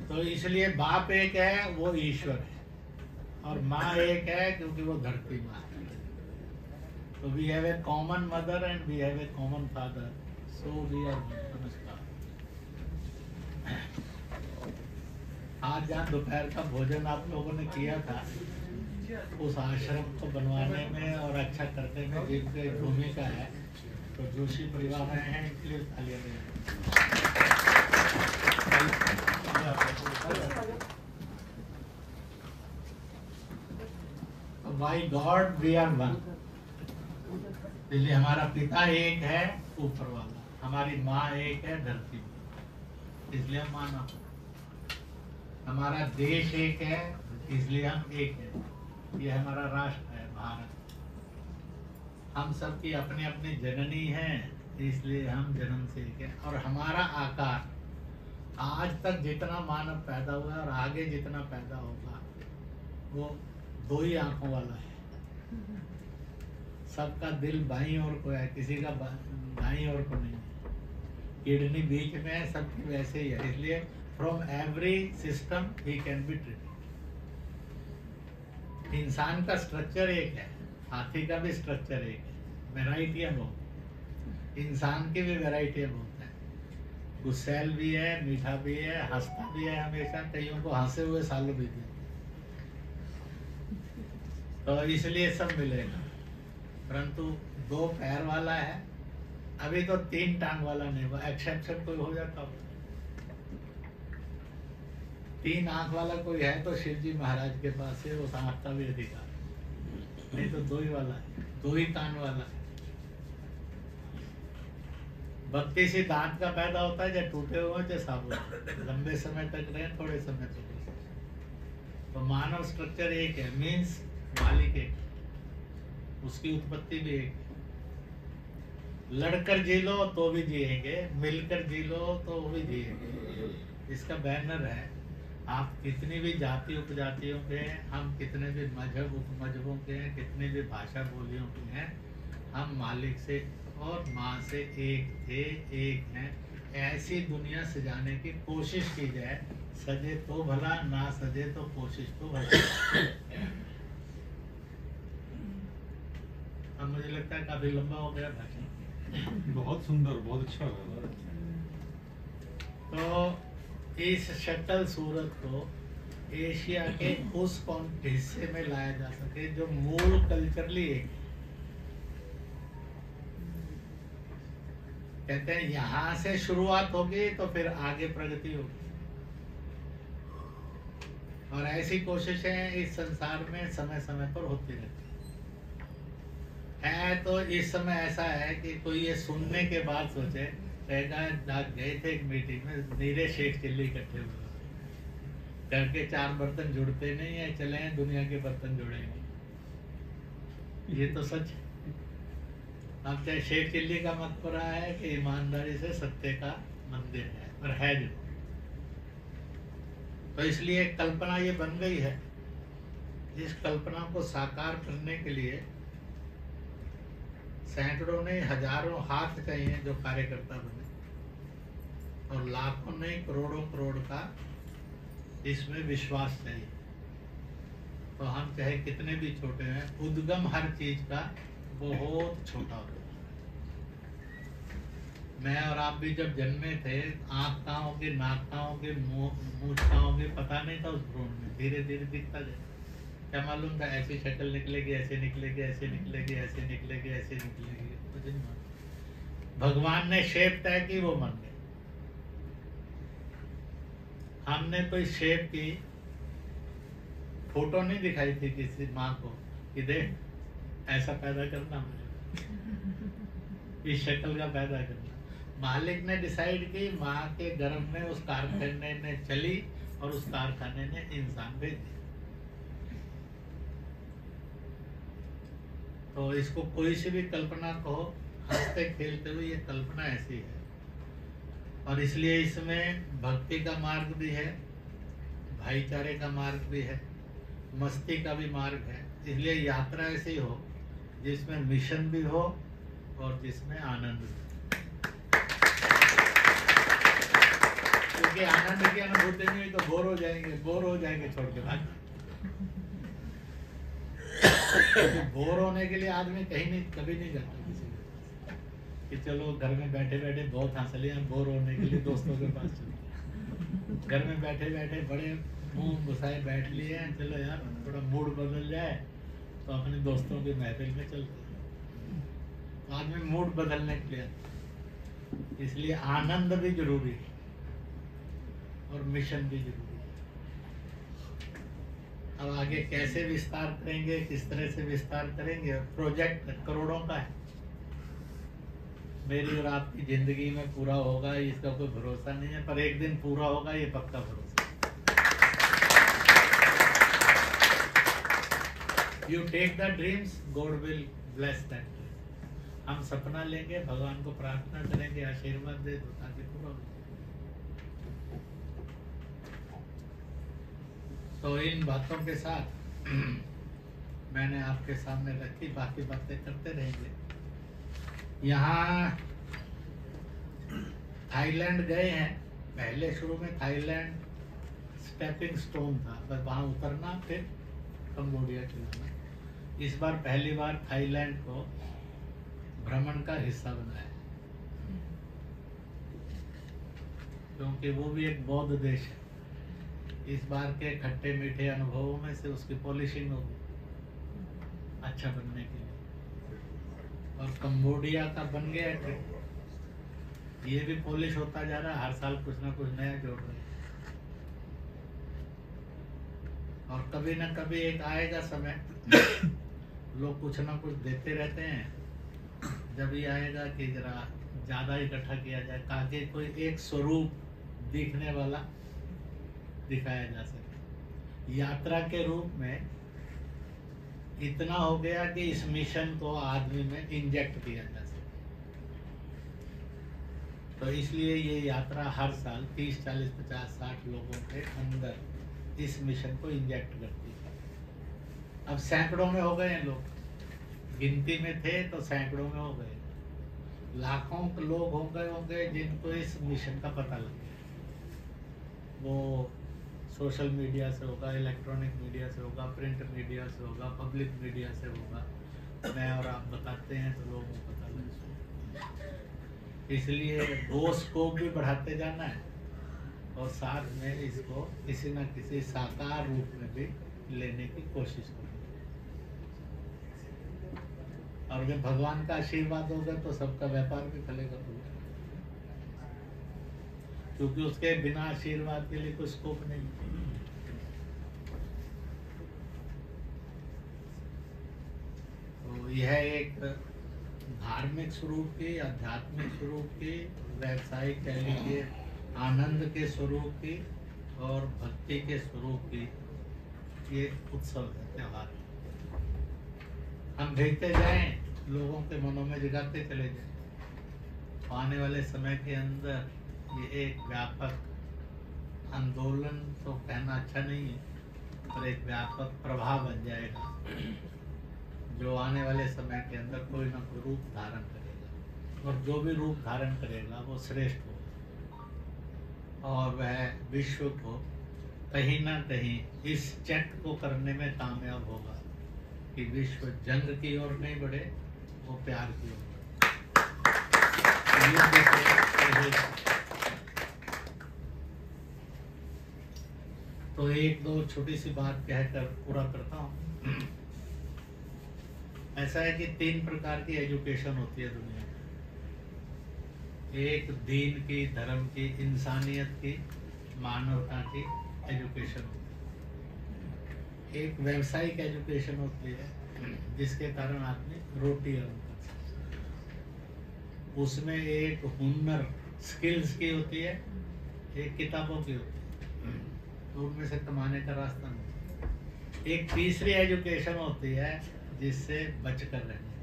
तो इसलिए बाप एक है, वो ईश्वर है, और माँ एक है क्योंकि वो धरती माँ है। तो we have a common mother and we have a common father, so we are. नमस्कार। आज जहाँ दोपहर का भोजन आप लोगों ने किया था, उस आश्रम को बनवाने में और अच्छा करने में जिनकी भूमिका है, तो जोशी परिवार आए हैं, इसलिए तालियां दें। By God we are one. इसलिए हमारा पिता एक है ऊपर वाला, हमारी माँ एक है धरती में, इसलिए हम माना। हमारा देश एक है इसलिए हम एक हैं, ये हमारा राष्ट्र है भारत। हम सब की अपनी अपनी जननी है इसलिए हम जन्म से एक हैं। और हमारा आकार, आज तक जितना मानव पैदा हुआ है और आगे जितना पैदा होगा, वो दो ही आंखों वाला है। सबका दिल बाईं ओर को है, किसी का दाईं ओर को नहीं है। किडनी बीच में है, सबकी वैसे ही है। इसलिए from every system he can be treated. इंसान का स्ट्रक्चर एक है, हाथी का भी स्ट्रक्चर एक है, वैरायटियां बहुत। इंसान की भी वैरायटियां बहुत है, गुस्सैल भी है, मीठा भी है, हंसता भी है हमेशा, कईयों को हंसे हुए सालों भी देते। तो इसलिए सब मिलेगा, परंतु दो पैर वाला है, अभी तो तीन टांग वाला नहीं हुआ। एक्सेप्शन कोई हो जाता हो, तीन आंख वाला कोई है तो शिव जी महाराज के पास है, उस आंख का भी अधिकार, नहीं तो दो ही वाला है, दो ही कान वाला है। भक्ति से दांत का पैदा होता है, चाहे टूटे हुए चाहे साबुत, लंबे समय तक रहे थोड़े समय तक रहे। तो मानव स्ट्रक्चर एक है, मीन्स मालिक एक, उसकी उत्पत्ति भी एक है। लड़कर जी लो तो भी जिएंगे, मिलकर जी लो तो भी जिएंगे। इसका बैनर है। आप कितनी भी जाति उपजातियों के हैं, हम कितने भी मजहब उपमजहबों के हैं, कितनी भी भाषा बोलियों के हैं, हम मालिक से और माँ से एक थे, एक हैं। ऐसी दुनिया सजाने की कोशिश की जाए, सजे तो भला, ना सजे तो कोशिश तो भला। अब मुझे लगता है काफी लंबा हो गया भाषण। बहुत सुंदर, बहुत अच्छा लगा। तो इस शक्ल सूरत को एशिया के उस हिस्से में लाया जा सके जो मूल कल्चरली एक है। कहते हैं यहाँ से शुरुआत होगी तो फिर आगे प्रगति होगी, और ऐसी कोशिशें इस संसार में समय समय पर होती रहती हैं। है तो इस समय ऐसा है कि कोई ये सुनने के बाद सोचे, कहेगा गए थे एक मीटिंग में, नीरे शेख चिल्ली इकट्ठे हुए करके 4 बर्तन जुड़ते नहीं है, चले हैं दुनिया के बर्तन जुड़ेंगे। ये तो सच है। अब चाहे शेख चिल्ली का मकबरा है कि ईमानदारी से सत्य का मंदिर है, और है जो, तो इसलिए कल्पना ये बन गई है। इस कल्पना को साकार करने के लिए सैकड़ों नहीं हजारों हाथ चाहिए जो कार्यकर्ता बने, और लाखों नहीं करोड़ों करोड़ का इसमें विश्वास चाहिए। तो हम चाहे कितने भी छोटे हैं, उद्गम हर चीज का बहुत छोटा होता है। मैं और आप भी जब जन्मे थे, आँख कहाँ होगी, नाक कहाँ होगी, मुँह कहाँ होगी, पता नहीं था उस भ्रूण में। धीरे धीरे दिखता जाए। क्या मालूम था ऐसी शक्ल निकलेगी, ऐसे निकलेगी, ऐसे निकलेगी, ऐसे निकलेगी, ऐसे निकलेगी, कुछ नहीं मालूम। भगवान ने शेप तय की, वो बन गए। हमने कोई शेप की फोटो नहीं दिखाई थी किसी माँ को कि देख ऐसा पैदा करना मुझे, इस शक्ल का पैदा करना। मालिक ने डिसाइड की, माँ के गर्भ में उस कारखाने ने चली और उस कारखाने ने इंसान भेज दिया। तो इसको कोई सी भी कल्पना कहो, हंसते खेलते हुए, ये कल्पना ऐसी है। और इसलिए इसमें भक्ति का मार्ग भी है, भाईचारे का मार्ग भी है, मस्ती का भी मार्ग है। इसलिए यात्रा ऐसी हो जिसमें मिशन भी हो और जिसमें आनंद भी। क्योंकि आनंद की अनुभूति नहीं हुई तो बोर हो जाएंगे छोड़ के भाग। बोर होने के लिए आदमी कहीं नहीं, कभी नहीं जाता किसी के पास कि चलो घर में बैठे बैठे बहुत हंस लिया, बोर होने के लिए दोस्तों के पास चलो। घर में बैठे बैठे बड़े मुंह घुसाए बैठ लिए हैं, चलो यार थोड़ा मूड बदल जाए तो अपने दोस्तों की महफिल में चलते हैं। तो आदमी मूड बदलने के लिए, इसलिए आनंद भी जरूरी है और मिशन भी जरूरी है। अब आगे कैसे विस्तार करेंगे, किस तरह से विस्तार करेंगे, प्रोजेक्ट करोड़ों का है। मेरी और आपकी जिंदगी में पूरा होगा इसका कोई भरोसा नहीं है, पर एक दिन पूरा होगा ये पक्का भरोसा। You take the dreams, God will bless that dream। हम सपना लेंगे, भगवान को प्रार्थना करेंगे, आशीर्वाद दे दो ताकि पूरा हो। तो इन बातों के साथ मैंने आपके सामने रखी, बाकी बातें करते रहेंगे। यहाँ थाईलैंड गए हैं, पहले शुरू में थाईलैंड स्टेपिंग स्टोन था, बस वहाँ उतरना फिर कंबोडिया चलाना। इस बार पहली बार थाईलैंड को भ्रमण का हिस्सा बनाया, क्योंकि वो भी एक बौद्ध देश है। इस बार के खट्टे मीठे अनुभवों में से उसकी पॉलिशिंग होगी अच्छा बनने के लिए। और कंबोडिया का बन गया ट्रिप, ये भी पॉलिश होता जा रहा है, हर साल कुछ ना कुछ नया जोड़ रहे हैं। और कभी ना कभी एक आएगा समय, लोग कुछ ना कुछ देते रहते हैं, जब ये आएगा कि जरा ज्यादा इकट्ठा किया जाए ताकि कोई एक स्वरूप दिखने वाला दिखाया जा सके। यात्रा के रूप में इतना हो गया कि इस मिशन को आदमी में इंजेक्ट किया जा सके। तो इसलिए ये यात्रा हर साल 30, 40, 50, 60 लोगों के अंदर इस मिशन को इंजेक्ट करती है। अब सैकड़ों में हो गए हैं लोग, गिनती में थे तो सैकड़ों में हो गए, लाखों लोग हो गए होंगे जिनको इस मिशन का पता लग गया। वो सोशल मीडिया से होगा, इलेक्ट्रॉनिक मीडिया से होगा, प्रिंट मीडिया से होगा, पब्लिक मीडिया से होगा। मैं और आप बताते हैं तो लोगों को पता लगे। इसलिए वो स्कोप भी बढ़ाते जाना है और साथ में इसको किसी न किसी साकार रूप में भी लेने की कोशिश करनी। और जब भगवान का आशीर्वाद होगा तो सबका व्यापार भी चलेगा, क्योंकि उसके बिना आशीर्वाद के लिए कोई स्कोप नहीं। तो यह एक धार्मिक स्वरूप की, आध्यात्मिक स्वरूप की, व्यावसायिक कह लीजिए आनंद के स्वरूप की और भक्ति के स्वरूप की ये उत्सव है, त्योहार है। हम भेजते जाएं, लोगों के मनों में जगाते चले जाएं। आने वाले समय के अंदर ये एक व्यापक आंदोलन तो कहना अच्छा नहीं है, पर एक व्यापक प्रभाव बन जाएगा जो आने वाले समय के अंदर कोई ना कोई रूप धारण करेगा, और जो भी रूप धारण करेगा वो श्रेष्ठ हो और वह विश्व को कहीं ना कहीं इस चेक को करने में कामयाब होगा कि विश्व जंग की ओर नहीं बढ़े, वो प्यार की ओर बढ़े। तो एक दो छोटी सी बात कहकर पूरा करता हूँ। ऐसा है कि 3 प्रकार की एजुकेशन होती है दुनिया में। एक दीन की, धर्म की, इंसानियत की, मानवता की एजुकेशन होती है। एक व्यावसायिक एजुकेशन होती है जिसके कारण आदमी रोटी अर्न कर सकता है। उसमें एक हुनर, स्किल्स की होती है, एक किताबों की होती है, तो उनमें से कमाने का रास्ता नहीं। एक तीसरी एजुकेशन होती है जिससे बचकर रहना है,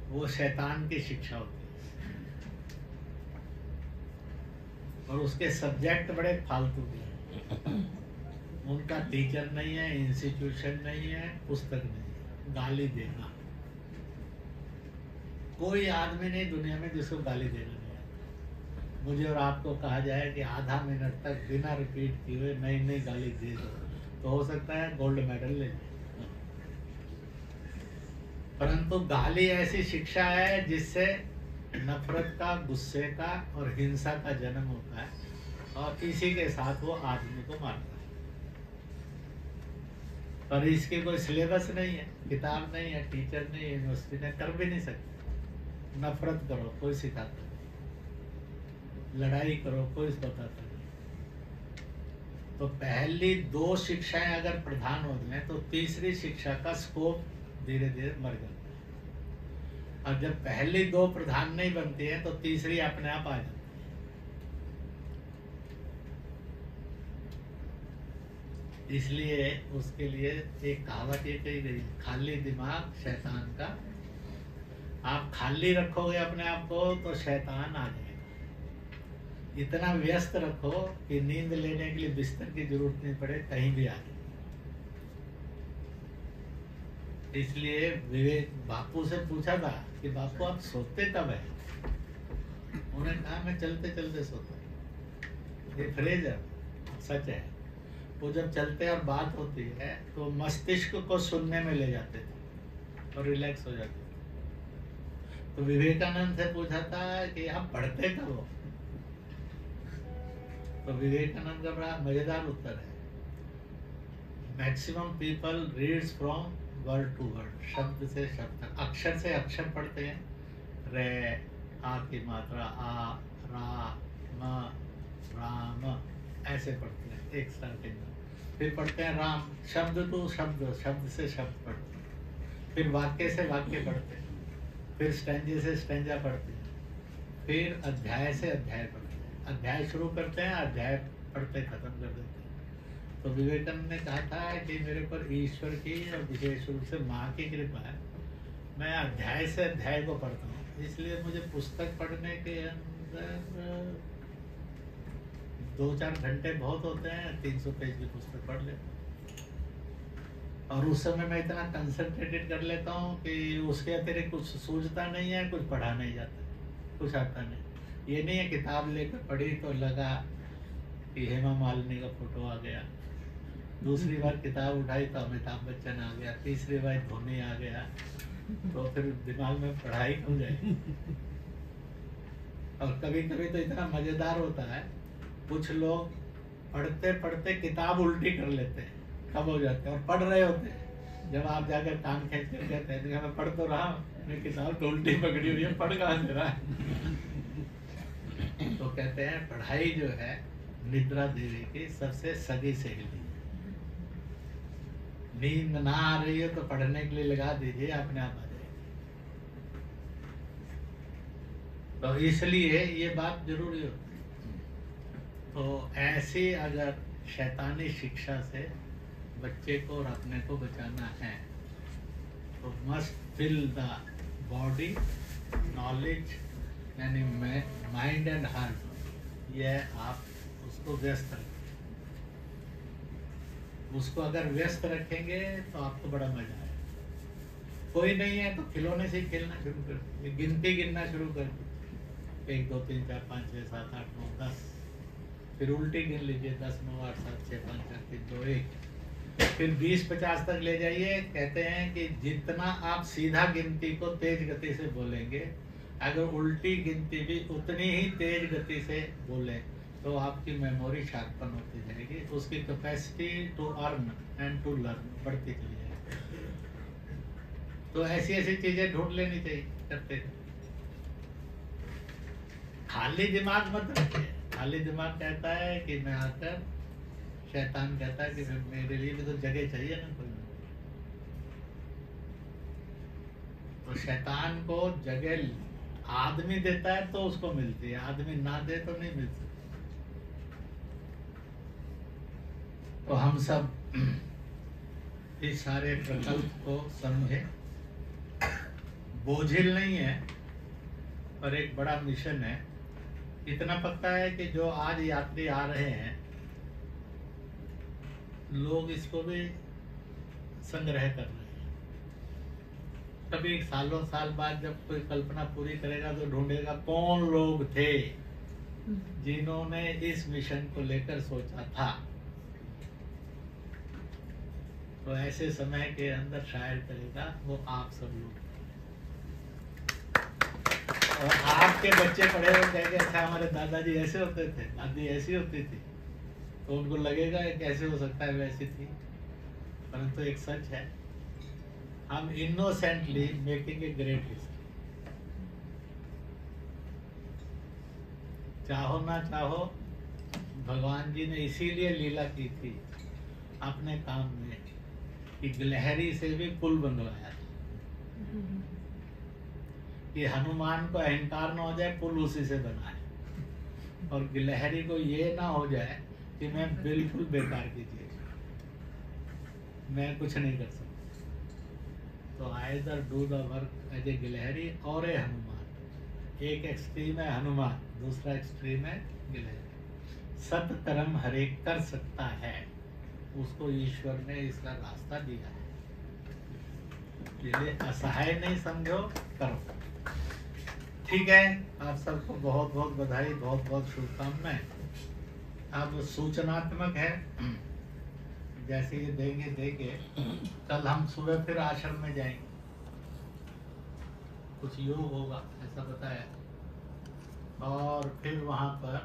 वो शैतान की शिक्षा होती है, और उसके सब्जेक्ट बड़े फालतू के हैं। उनका टीचर नहीं है, इंस्टीट्यूशन नहीं है, पुस्तक नहीं है, गाली देना। कोई आदमी नहीं दुनिया में जिसको गाली देना नहीं आता। मुझे और आपको कहा जाए कि आधा मिनट तक बिना रिपीट किए हुए नई नई गाली दे दो, तो हो सकता है गोल्ड मेडल ले लें। परंतु गाली ऐसी शिक्षा है जिससे नफरत का, गुस्से का और हिंसा का जन्म होता है, और इसी के साथ वो आदमी को मारता है। पर इसके कोई सिलेबस नहीं है, किताब नहीं है, टीचर नहीं है, यूनिवर्सिटी ने कर भी नहीं सकते। नफरत करो, कोई सिखाता नहीं। लड़ाई करो, कोई बताता नहीं। तो पहली 2 शिक्षाएं अगर प्रधान हो जाए तो तीसरी शिक्षा का स्कोप धीरे धीरे मर जाता है, और जब पहली 2 प्रधान नहीं बनती है तो तीसरी अपने आप आ जाती है। इसलिए उसके लिए एक कहावत ये कही गई, खाली दिमाग शैतान का। आप खाली रखोगे अपने आप को तो शैतान आ जाएगा। इतना व्यस्त रखो कि नींद लेने के लिए बिस्तर की जरूरत नहीं पड़े, कहीं भी आ जाए। इसलिए विवेक बापू से पूछा था कि बापू आप सोते कब है? उन्होंने कहा मैं चलते चलते सोता हूँ। ये फ्रेज है, सच है। वो जब चलते और बात होती है तो मस्तिष्क को सुनने में ले जाते थे और रिलैक्स हो जाते थे। तो विवेकानंद से पूछा था कि आप पढ़ते कब हो? तो विवेकानंद का बड़ा मजेदार उत्तर है, maximum people reads from word to word, शब्द से शब्द तक, अक्षर से अक्षर पढ़ते हैं। रे, आ की मात्रा, आ, रा, म, राम, ऐसे पढ़ते हैं एक स्टार्टिंग में। फिर पढ़ते हैं राम, शब्द टू शब्द, शब्द से शब्द पढ़ते हैं। फिर वाक्य से वाक्य पढ़ते हैं। फिर स्टैंजे से स्टैंजा पढ़ते हैं। फिर अध्याय से अध्याय पढ़ते हैं। अध्याय शुरू करते हैं, अध्याय पढ़ते खत्म कर देते हैं। तो विवेकानंद ने कहा था कि मेरे पर ईश्वर की और विशेष रूप से माँ की कृपा है, मैं अध्याय से अध्याय को पढ़ता हूँ। इसलिए मुझे पुस्तक पढ़ने के अंदर 2-4 घंटे बहुत होते हैं, 300 पेज की पुस्तक पढ़ लेता हूँ। और उस समय मैं इतना कंसंट्रेटेड कर लेता हूँ कि उसके अतिरिक्त कुछ सूझता नहीं है, कुछ पढ़ा नहीं जाता, कुछ आता नहीं। ये नहीं है किताब लेकर पढ़ी तो लगा कि हेमा मालिनी का फोटो आ गया, दूसरी बार किताब उठाई तो अमिताभ बच्चन आ गया, तीसरी बार धोनी आ गया, तो फिर दिमाग में पढ़ाई हो जाए। और कभी कभी तो इतना मजेदार होता है, कुछ लोग पढ़ते पढ़ते किताब उल्टी कर लेते हैं, कब हो जाते हैं, और पढ़ रहे होते हैं। जब आप जाकर कान खींच कर कहते हैं मैं पढ़ तो रहा हूँ, मैं किताब तो उल्टी पकड़ी हुई है, पढ़ कहाँ से रहा है? तो कहते हैं पढ़ाई जो है निद्रा देवी की सबसे सगी सहेली है। नींद ना आ रही है तो पढ़ने के लिए लगा दीजिए, अपने आप आ जाएगी। तो इसलिए ये बात जरूरी होती है। तो ऐसी अगर शैतानी शिक्षा से बच्चे को और अपने को बचाना है तो must fill the body knowledge, यानी माइंड एंड हार्ट, यह आप उसको व्यस्त रखें। उसको अगर व्यस्त रखेंगे तो आपको बड़ा मजा आएगा। कोई नहीं है तो खिलौने से ही खेलना शुरू कर दीजिए, गिनती गिनना शुरू कर दीजिए, 1 2 3 4 5 6 7 8 9 10, फिर उल्टी गिन लीजिए 10 9 8 7 6 5 4 3 2 1, फिर 20-50 तक ले जाइए। कहते हैं कि जितना आप सीधा गिनती को तेज गति से बोलेंगे, अगर उल्टी गिनती भी उतनी ही तेज गति से बोलें तो आपकी मेमोरी शार्पन होती जाएगी, उसकी capacity to earn and to learn बढ़ती चली जाएगी। तो ऐसी ऐसी चीजें ढूंढ लेनी चाहिए करते। खाली दिमाग मत रखिए। खाली दिमाग कहता है कि मैं आकर, शैतान कहता है कि मेरे लिए भी तो जगह चाहिए ना कोई। तो शैतान को जगह आदमी देता है तो उसको मिलती है, आदमी ना दे तो नहीं मिल सकती। तो हम सब इस सारे प्रकल्प को समझे। बोझिल नहीं है पर एक बड़ा मिशन है। इतना पक्का है कि जो आज यात्री आ रहे हैं लोग इसको भी संग्रह कर रहे हैं। कभी सालों साल बाद जब कोई कल्पना पूरी करेगा तो ढूंढेगा कौन लोग थे जिन्होंने इस मिशन को लेकर सोचा था। तो ऐसे समय के अंदर शायद करेगा वो आप सब लोग। और आपके बच्चे पढ़े हुए कहेंगे अच्छा हमारे दादाजी ऐसे होते थे, दादी ऐसी होती थी, तो उनको लगेगा कैसे हो सकता है वैसी थी। परंतु एक सच है, हम innocently making a great history. चाहो ना चाहो भगवान जी ने इसीलिए लीला की थी अपने काम में कि गिलहरी से भी पुल बनवाया था कि हनुमान को अहंकार ना हो जाए, पुल उसी से बना है, और गिलहरी को ये ना हो जाए कि मैं बिल्कुल बेकार की चीज, मैं कुछ नहीं कर सकता। तो either do the work as a गिलहरी और ए हनुमान। एक एक्सट्रीम है हनुमान, दूसरा एक्सट्रीम है गिलहरी। सत कर्म हरेक कर सकता है, उसको ईश्वर ने इसका रास्ता दिया है। इसलिए असहाय नहीं समझो, करो। ठीक है, आप सबको बहुत बहुत बधाई, बहुत बहुत शुभकामनाएं। अब सूचनात्मक है, जैसे ये देंगे कल हम सुबह फिर आश्रम में जाएंगे, कुछ योग होगा ऐसा बताया, और फिर वहां पर